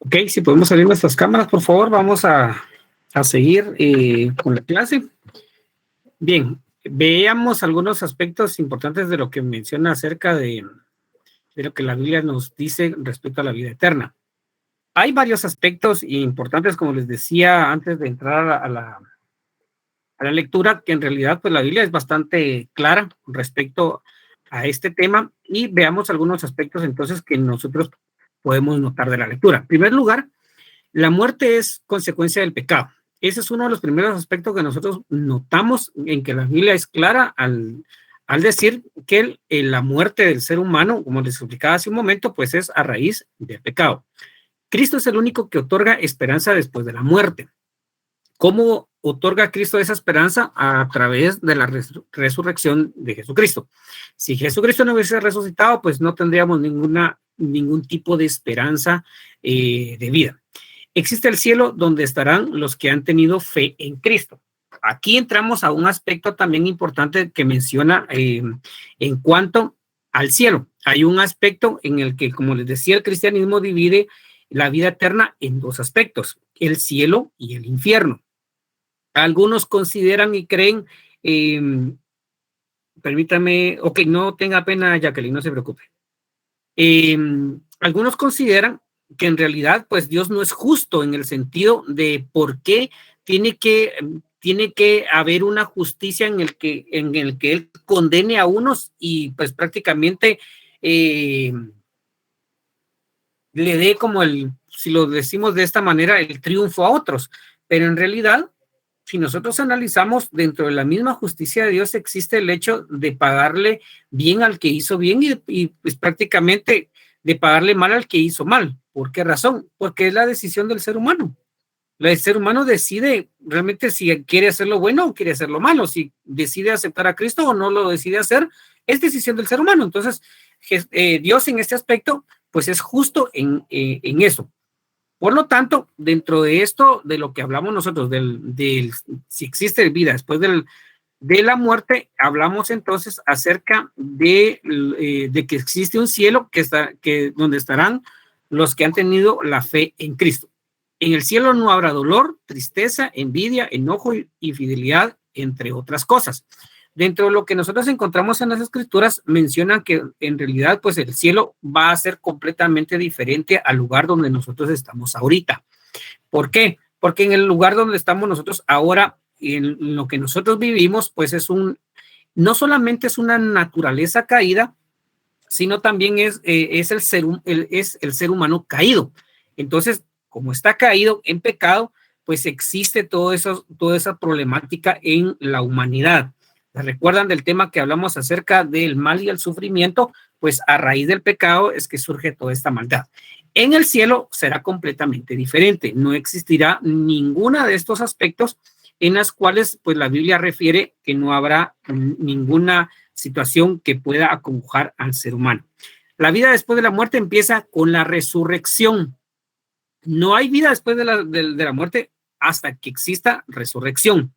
Ok, si podemos salir nuestras cámaras, por favor, vamos a seguir con la clase. Bien, veamos algunos aspectos importantes de lo que menciona acerca de lo que la Biblia nos dice respecto a la vida eterna. Hay varios aspectos importantes, como les decía antes de entrar a la lectura, que en realidad pues la Biblia es bastante clara respecto a este tema, y veamos algunos aspectos entonces que nosotros podemos notar de la lectura. En primer lugar, la muerte es consecuencia del pecado. Ese es uno de los primeros aspectos que nosotros notamos en que la Biblia es clara al decir que la muerte del ser humano, como les explicaba hace un momento, pues es a raíz del pecado. Cristo es el único que otorga esperanza después de la muerte. ¿Cómo otorga Cristo esa esperanza? A través de la resurrección de Jesucristo. Si Jesucristo no hubiese resucitado, pues no tendríamos ningún tipo de esperanza de vida. Existe el cielo donde estarán los que han tenido fe en Cristo. Aquí entramos a un aspecto también importante que menciona en cuanto al cielo. Hay un aspecto en el que, como les decía, el cristianismo divide la vida eterna en dos aspectos: el cielo y el infierno. Algunos consideran y creen, permítame, ok, no tenga pena, Jacqueline, no se preocupe. Algunos consideran que en realidad, pues Dios no es justo en el sentido de por qué tiene que haber una justicia en el que Él condene a unos y pues prácticamente le dé como si lo decimos de esta manera, el triunfo a otros. Pero en realidad, si nosotros analizamos, dentro de la misma justicia de Dios existe el hecho de pagarle bien al que hizo bien y pues prácticamente de pagarle mal al que hizo mal. ¿Por qué razón? Porque es la decisión del ser humano. El ser humano decide realmente si quiere hacerlo bueno o quiere hacerlo malo, si decide aceptar a Cristo o no lo decide hacer, es decisión del ser humano. Entonces, Dios en este aspecto, pues es justo en eso. Por lo tanto, dentro de esto, de lo que hablamos nosotros, si existe vida después de la muerte, hablamos entonces acerca de que existe un cielo donde estarán los que han tenido la fe en Cristo. En el cielo no habrá dolor, tristeza, envidia, enojo y fidelidad, entre otras cosas. Dentro de lo que nosotros encontramos en las escrituras, mencionan que en realidad pues el cielo va a ser completamente diferente al lugar donde nosotros estamos ahorita. ¿Por qué? Porque en el lugar donde estamos nosotros ahora, en lo que nosotros vivimos, pues no solamente es una naturaleza caída, sino también es el ser humano caído. Entonces, como está caído en pecado, pues existe toda esa problemática en la humanidad. ¿Recuerdan del tema que hablamos acerca del mal y el sufrimiento? Pues a raíz del pecado es que surge toda esta maldad. En el cielo será completamente diferente. No existirá ninguna de estos aspectos en las cuales pues la Biblia refiere que no habrá ninguna situación que pueda acongojar al ser humano. La vida después de la muerte empieza con la resurrección. No hay vida después de la muerte hasta que exista resurrección.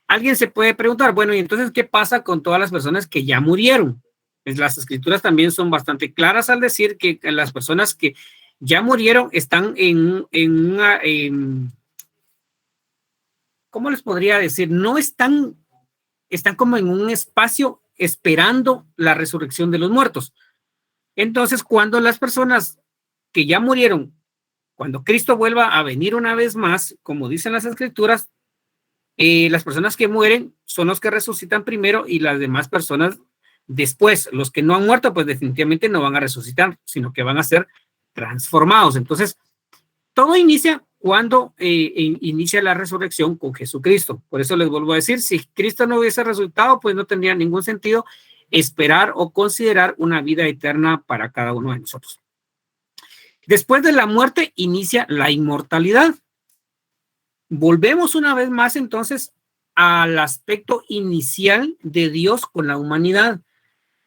Alguien se puede preguntar, bueno, ¿y entonces qué pasa con todas las personas que ya murieron? Pues las escrituras también son bastante claras al decir que las personas que ya murieron están ¿cómo les podría decir? No están como en un espacio esperando la resurrección de los muertos. Entonces, cuando las personas que ya murieron, cuando Cristo vuelva a venir una vez más, como dicen las escrituras, las personas que mueren son los que resucitan primero y las demás personas después. Los que no han muerto, pues definitivamente no van a resucitar, sino que van a ser transformados. Entonces, todo inicia cuando inicia la resurrección con Jesucristo. Por eso les vuelvo a decir, si Cristo no hubiese resucitado, pues no tendría ningún sentido esperar o considerar una vida eterna para cada uno de nosotros. Después de la muerte inicia la inmortalidad. Volvemos una vez más entonces al aspecto inicial de Dios con la humanidad.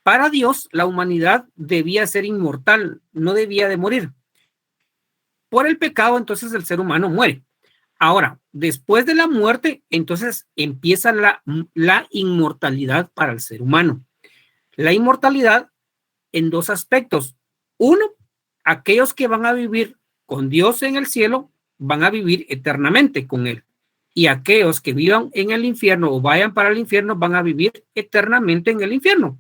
Para Dios, la humanidad debía ser inmortal, no debía de morir. Por el pecado, entonces el ser humano muere. Ahora, después de la muerte, entonces empieza la inmortalidad para el ser humano. La inmortalidad en dos aspectos. Uno, aquellos que van a vivir con Dios en el cielo van a vivir eternamente con Él. Y aquellos que vivan en el infierno o vayan para el infierno van a vivir eternamente en el infierno.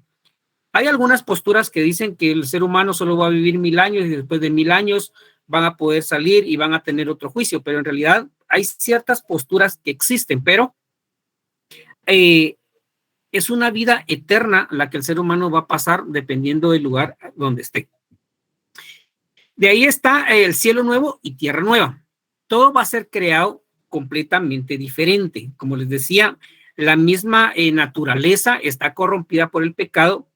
Hay algunas posturas que dicen que el ser humano solo va a vivir 1000 años y después de 1000 años van a poder salir y van a tener otro juicio, pero en realidad hay ciertas posturas que existen, pero es una vida eterna la que el ser humano va a pasar dependiendo del lugar donde esté. De ahí está el cielo nuevo y tierra nueva. Todo va a ser creado completamente diferente. Como les decía, la misma naturaleza está corrompida por el pecado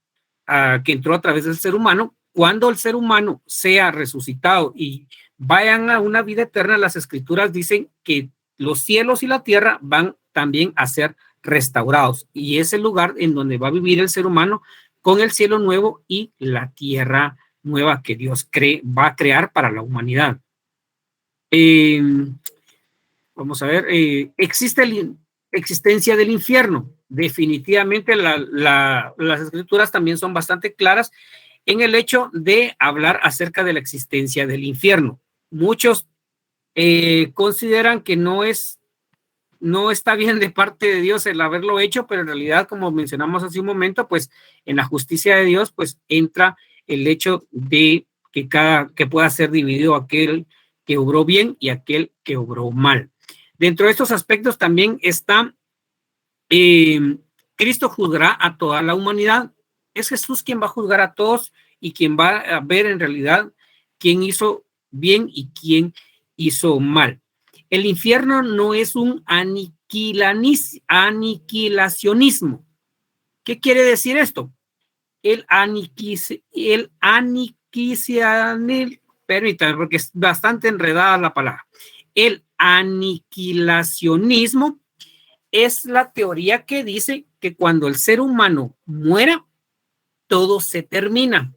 que entró a través del ser humano. Cuando el ser humano sea resucitado y vayan a una vida eterna, las escrituras dicen que los cielos y la tierra van también a ser restaurados, y es el lugar en donde va a vivir el ser humano con el cielo nuevo y la tierra nueva que Dios va a crear para la humanidad. Vamos a ver, existe la existencia del infierno. Definitivamente las escrituras también son bastante claras en el hecho de hablar acerca de la existencia del infierno. Muchos consideran que no está bien de parte de Dios el haberlo hecho, pero en realidad, como mencionamos hace un momento, pues en la justicia de Dios, pues entra el hecho de que pueda ser dividido aquel que obró bien y aquel que obró mal. Dentro de estos aspectos también está Cristo juzgará a toda la humanidad. Es Jesús quien va a juzgar a todos y quien va a ver en realidad quién hizo bien y quién hizo mal. El infierno no es un aniquilacionismo. ¿Qué quiere decir esto? Permítanme, porque es bastante enredada la palabra. El aniquilacionismo es la teoría que dice que cuando el ser humano muera, todo se termina.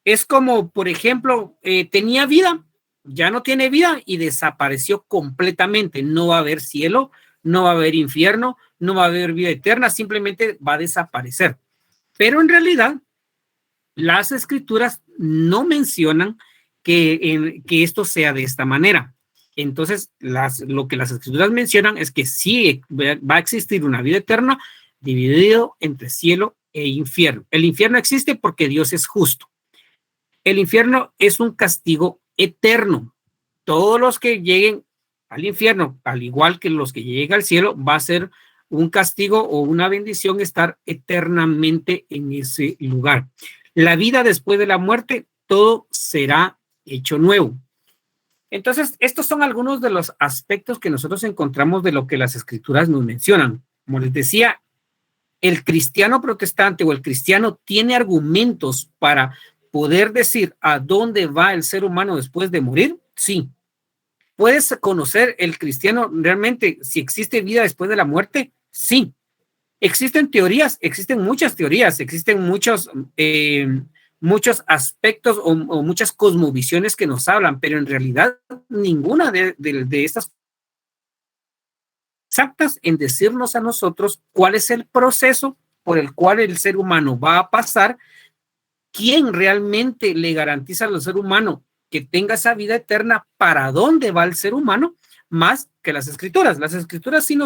Es como, por ejemplo, tenía vida, ya no tiene vida y desapareció completamente. No va a haber cielo, no va a haber infierno, no va a haber vida eterna, simplemente va a desaparecer. Pero en realidad, las escrituras no mencionan que esto sea de esta manera. Entonces, lo que las escrituras mencionan es que sí va a existir una vida eterna dividido entre cielo e infierno. El infierno existe porque Dios es justo. El infierno es un castigo eterno. Todos los que lleguen al infierno, al igual que los que lleguen al cielo, va a ser un castigo o una bendición estar eternamente en ese lugar. La vida después de la muerte, todo será hecho nuevo. Entonces, estos son algunos de los aspectos que nosotros encontramos de lo que las escrituras nos mencionan. Como les decía, el cristiano protestante o el cristiano tiene argumentos para poder decir a dónde va el ser humano después de morir. Sí. ¿Puedes conocer el cristiano realmente si existe vida después de la muerte? Sí. Existen teorías, existen muchas teorías, existen muchos aspectos o muchas cosmovisiones que nos hablan, pero en realidad ninguna de estas exactas en decirnos a nosotros cuál es el proceso por el cual el ser humano va a pasar, quién realmente le garantiza al ser humano que tenga esa vida eterna, para dónde va el ser humano, más que las escrituras. Las escrituras sí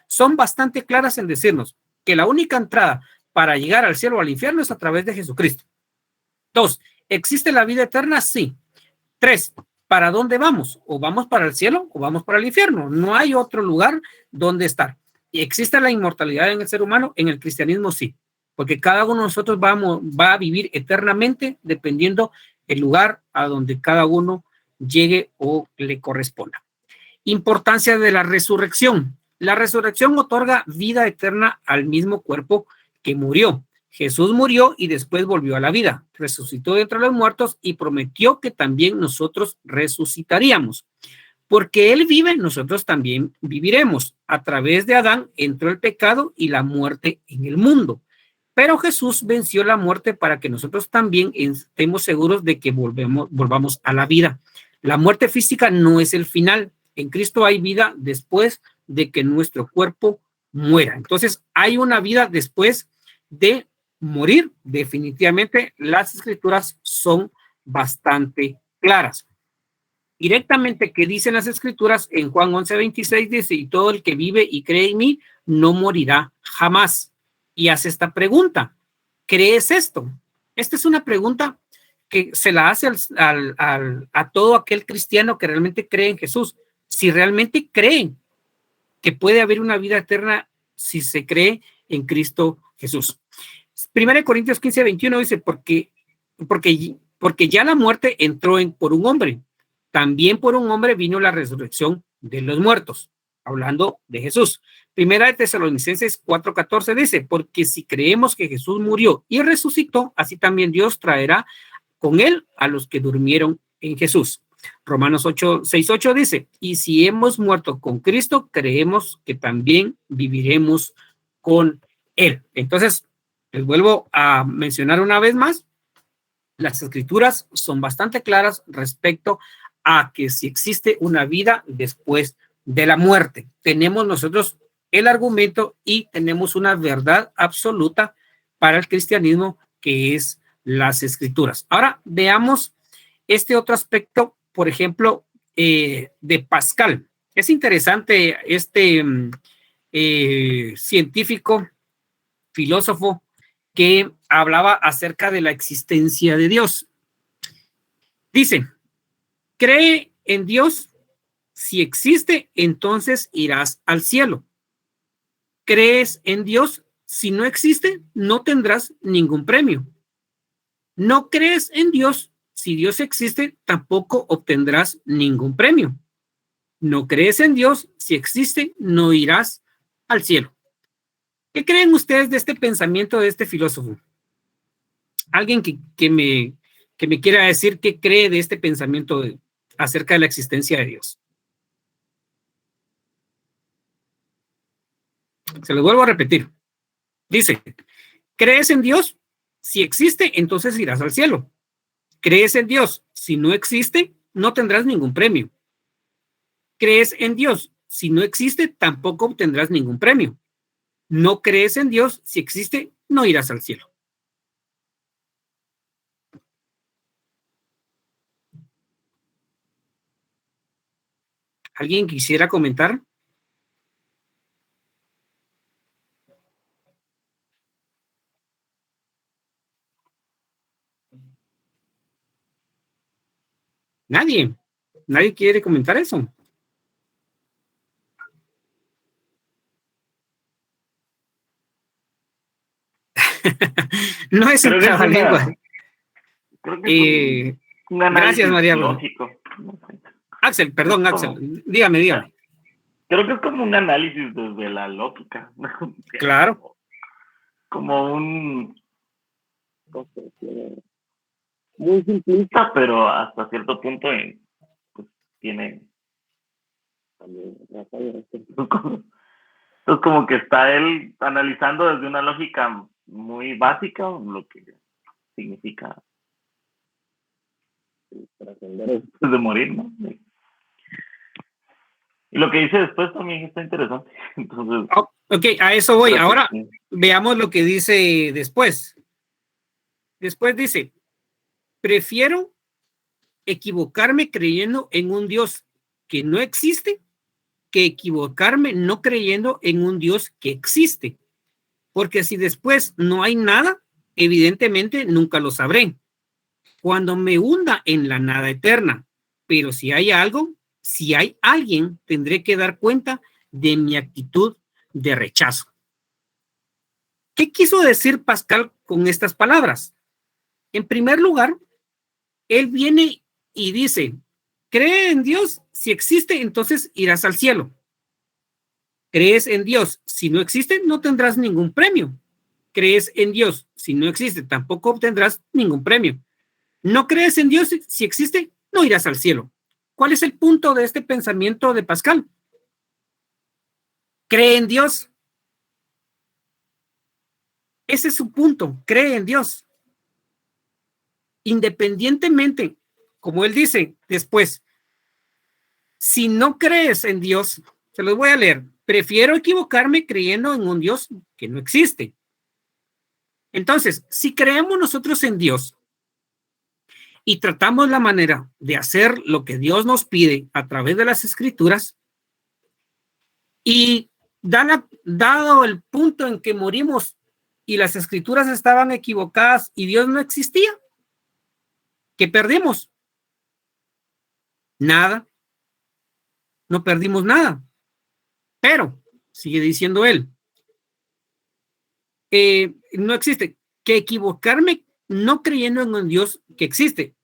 son bastante claras en decirnos que la única entrada para llegar al cielo o al infierno es a través de Jesucristo. 2, ¿existe la vida eterna? Sí. 3, ¿para dónde vamos? ¿O vamos para el cielo o vamos para el infierno? No hay otro lugar donde estar. ¿Y existe la inmortalidad en el ser humano? En el cristianismo sí, porque cada uno de nosotros va a vivir eternamente dependiendo el lugar a donde cada uno llegue o le corresponda. Importancia de la resurrección. La resurrección otorga vida eterna al mismo cuerpo que murió. Jesús murió y después volvió a la vida, resucitó de entre los muertos y prometió que también nosotros resucitaríamos. Porque Él vive, nosotros también viviremos. A través de Adán entró el pecado y la muerte en el mundo. Pero Jesús venció la muerte para que nosotros también estemos seguros de que volvamos a la vida. La muerte física no es el final. En Cristo hay vida después de que nuestro cuerpo muera. Entonces, hay una vida después de morir. Definitivamente, las escrituras son bastante claras. Directamente, que dicen las Escrituras en Juan 11:26, dice, y todo el que vive y cree en mí no morirá jamás. Y hace esta pregunta: ¿crees esto? Esta es una pregunta que se la hace a todo aquel cristiano que realmente cree en Jesús. Si realmente creen que puede haber una vida eterna si se cree en Cristo Jesús. 1 Corintios 15:21 dice, porque ya la muerte entró por un hombre, también por un hombre vino la resurrección de los muertos, hablando de Jesús. 1 Tesalonicenses 4:14 dice, porque si creemos que Jesús murió y resucitó, así también Dios traerá con él a los que durmieron en Jesús. Romanos 6:8 dice, y si hemos muerto con Cristo, creemos que también viviremos con él. Entonces, les vuelvo a mencionar una vez más, las Escrituras son bastante claras respecto a que si existe una vida después de la muerte. Tenemos nosotros el argumento y tenemos una verdad absoluta para el cristianismo, que es las Escrituras. Ahora veamos este otro aspecto, por ejemplo, de Pascal. Es interesante este científico, filósofo, que hablaba acerca de la existencia de Dios. Dice, cree en Dios, si existe, entonces irás al cielo. ¿Crees en Dios? Si no existe, no tendrás ningún premio. No crees en Dios, si Dios existe, tampoco obtendrás ningún premio. No crees en Dios, si existe, no irás al cielo. ¿Qué creen ustedes de este pensamiento de este filósofo? Alguien que me quiera decir qué cree de este pensamiento acerca de la existencia de Dios. Se lo vuelvo a repetir. Dice, ¿crees en Dios? Si existe, entonces irás al cielo. ¿Crees en Dios? Si no existe, no tendrás ningún premio. ¿Crees en Dios? Si no existe, tampoco obtendrás ningún premio. No crees en Dios, si existe, no irás al cielo. ¿Alguien quisiera comentar? Nadie quiere comentar eso. No es un trabalengua. Gracias, María. Lógico. Axel, perdón, Axel. Dígame. Creo que es como un análisis desde la lógica. Claro. Como un... No sé, muy simplista, pero hasta cierto punto pues, tiene también entonces como que está él analizando desde una lógica muy básica lo que significa trascender después de morir, ¿no? Y lo que dice después también está interesante. Entonces, ok, a eso voy. Ahora veamos lo que dice después. Después dice, prefiero equivocarme creyendo en un Dios que no existe que equivocarme no creyendo en un Dios que existe. Porque si después no hay nada, evidentemente nunca lo sabré. Cuando me hunda en la nada eterna. Pero si hay algo, si hay alguien, tendré que dar cuenta de mi actitud de rechazo. ¿Qué quiso decir Pascal con estas palabras? En primer lugar, él viene y dice, cree en Dios, si existe, entonces irás al cielo. ¿Crees en Dios? Si no existe, no tendrás ningún premio. ¿Crees en Dios? Si no existe, tampoco obtendrás ningún premio. ¿No crees en Dios? Si existe, no irás al cielo. ¿Cuál es el punto de este pensamiento de Pascal? ¿Cree en Dios? Ese es su punto, cree en Dios. Independientemente, como él dice después, si no crees en Dios, se los voy a leer, prefiero equivocarme creyendo en un Dios que no existe. Entonces, si creemos nosotros en Dios, y tratamos la manera de hacer lo que Dios nos pide a través de las escrituras, y dado el punto en que morimos y las escrituras estaban equivocadas y Dios no existía, ¿qué perdimos? Nada. No perdimos nada. Pero, sigue diciendo él, no existe. Que equivocarme no creyendo en un Dios que existe.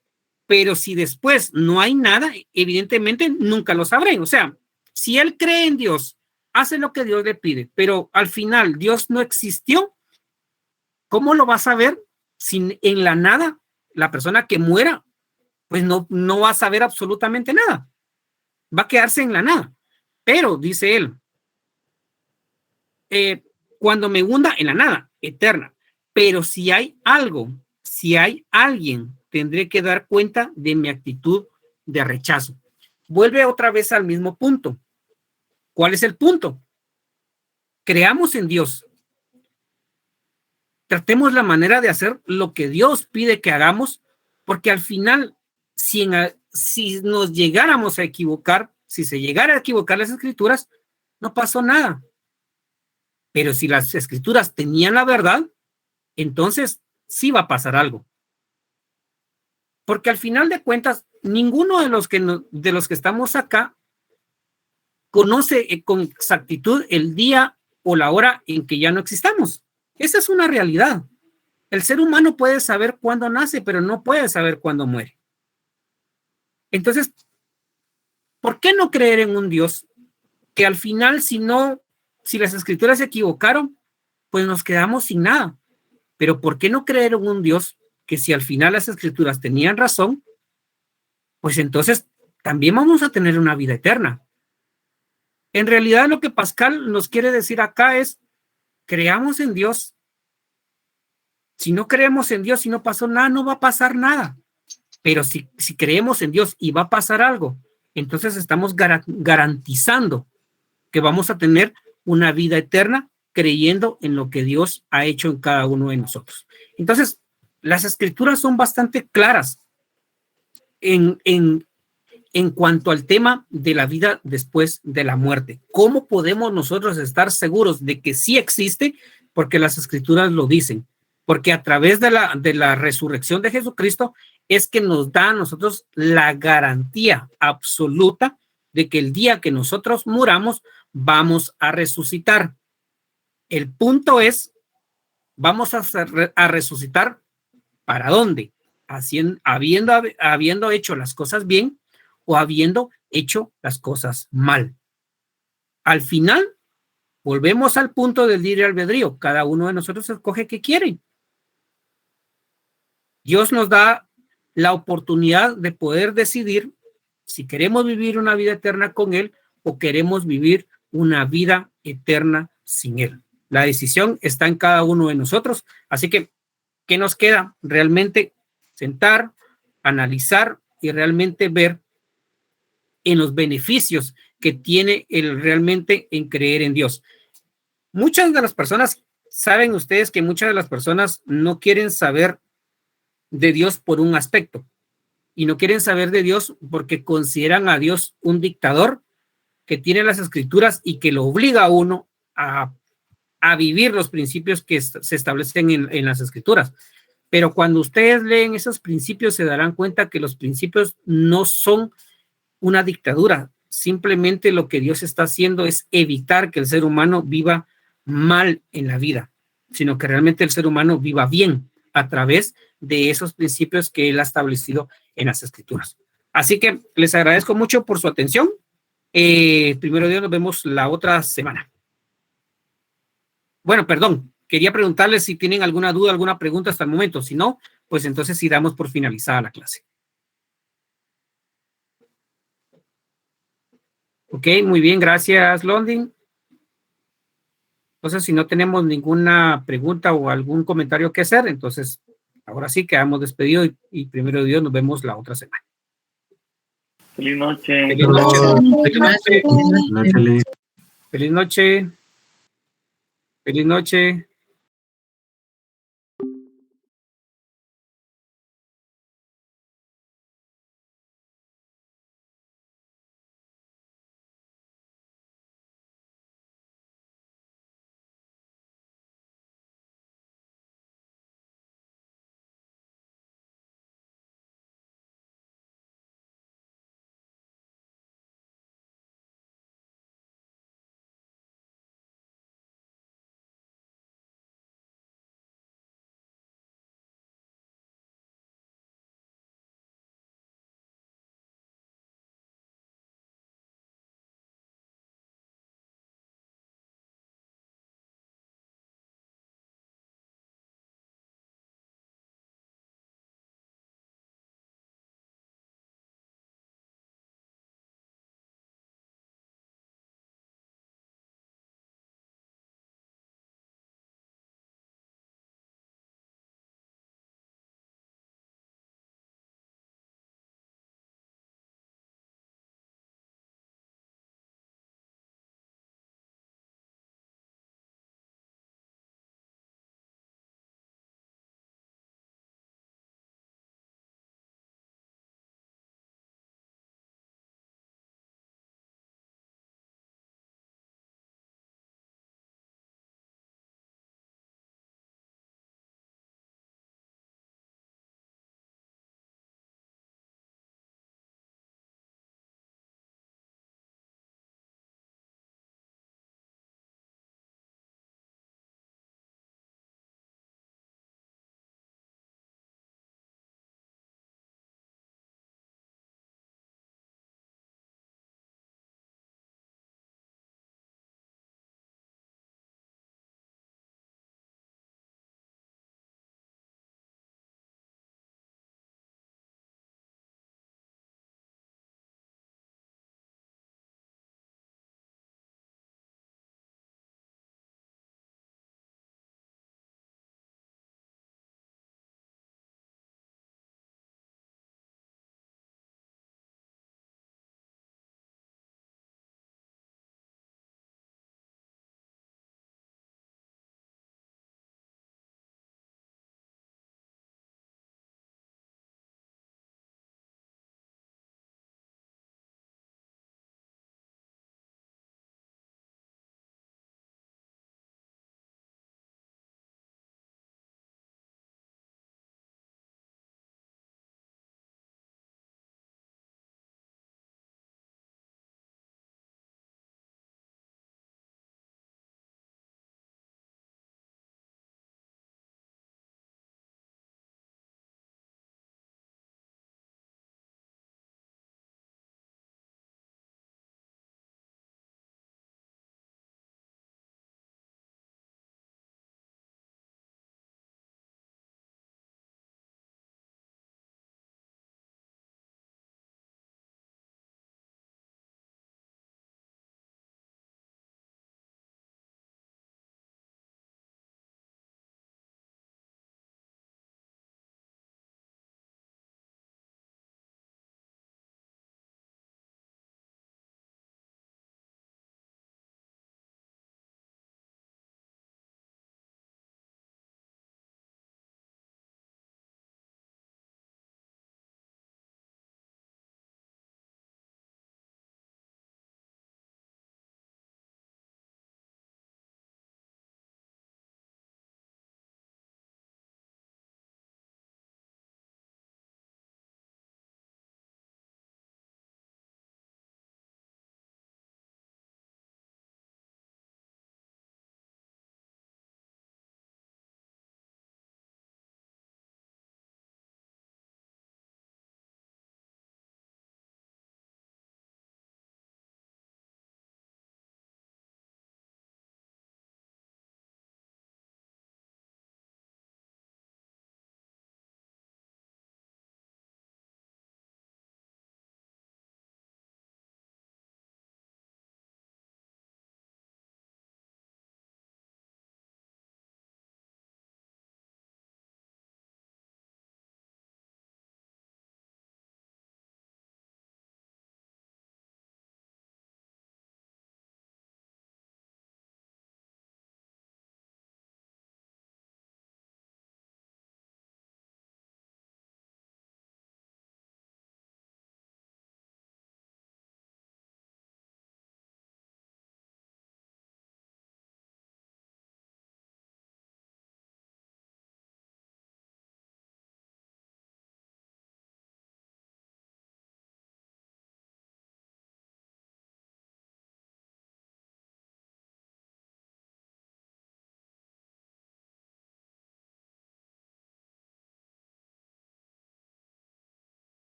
Pero si después no hay nada, evidentemente nunca lo sabré. O sea, si él cree en Dios, hace lo que Dios le pide, pero al final Dios no existió, ¿cómo lo va a saber si en la nada la persona que muera, pues no va a saber absolutamente nada? Va a quedarse en la nada. Pero, dice él, cuando me hunda en la nada, eterna. Pero si hay algo, si hay alguien, tendré que dar cuenta de mi actitud de rechazo. Vuelve otra vez al mismo punto. ¿Cuál es el punto? Creamos en Dios. Tratemos la manera de hacer lo que Dios pide que hagamos, porque al final, si nos llegáramos a equivocar, si se llegara a equivocar las escrituras, no pasó nada. Pero si las escrituras tenían la verdad, entonces sí va a pasar algo. Porque al final de cuentas, ninguno de los que estamos acá conoce con exactitud el día o la hora en que ya no existamos. Esa es una realidad. El ser humano puede saber cuándo nace, pero no puede saber cuándo muere. Entonces, ¿por qué no creer en un Dios que al final, si las escrituras se equivocaron, pues nos quedamos sin nada? Pero ¿por qué no creer en un Dios que si al final las escrituras tenían razón, pues entonces también vamos a tener una vida eterna? En realidad lo que Pascal nos quiere decir acá es, creamos en Dios. Si no creemos en Dios y no pasó nada, no va a pasar nada. Pero si creemos en Dios y va a pasar algo, entonces estamos garantizando que vamos a tener una vida eterna creyendo en lo que Dios ha hecho en cada uno de nosotros. Entonces, las escrituras son bastante claras en cuanto al tema de la vida después de la muerte. ¿Cómo podemos nosotros estar seguros de que sí existe? Porque las escrituras lo dicen. Porque a través de la resurrección de Jesucristo es que nos da a nosotros la garantía absoluta de que el día que nosotros muramos vamos a resucitar. El punto es, vamos a resucitar ¿para dónde? Habiendo hecho las cosas bien o habiendo hecho las cosas mal. Al final, volvemos al punto del libre albedrío. Cada uno de nosotros escoge qué quiere. Dios nos da la oportunidad de poder decidir si queremos vivir una vida eterna con Él o queremos vivir una vida eterna sin Él. La decisión está en cada uno de nosotros. Así que, ¿qué nos queda? Realmente sentar, analizar y realmente ver en los beneficios que tiene realmente en creer en Dios. Muchas de las personas, saben ustedes que muchas de las personas no quieren saber de Dios por un aspecto y no quieren saber de Dios porque consideran a Dios un dictador que tiene las escrituras y que lo obliga a uno a vivir los principios que se establecen en las escrituras. Pero cuando ustedes leen esos principios se darán cuenta que los principios no son una dictadura. Simplemente lo que Dios está haciendo es evitar que el ser humano viva mal en la vida, sino que realmente el ser humano viva bien a través de esos principios que Él ha establecido en las escrituras. Así que les agradezco mucho por su atención. Primero Dios, nos vemos la otra semana. Bueno, perdón, quería preguntarles si tienen alguna duda, alguna pregunta hasta el momento. Si no, pues entonces sí damos por finalizada la clase. Ok, muy bien, gracias, Londin. Entonces, si no tenemos ninguna pregunta o algún comentario que hacer, entonces ahora sí quedamos despedidos y primero Dios nos vemos la otra semana. Feliz noche. Feliz noche. Feliz noche. Feliz noche. Feliz noche.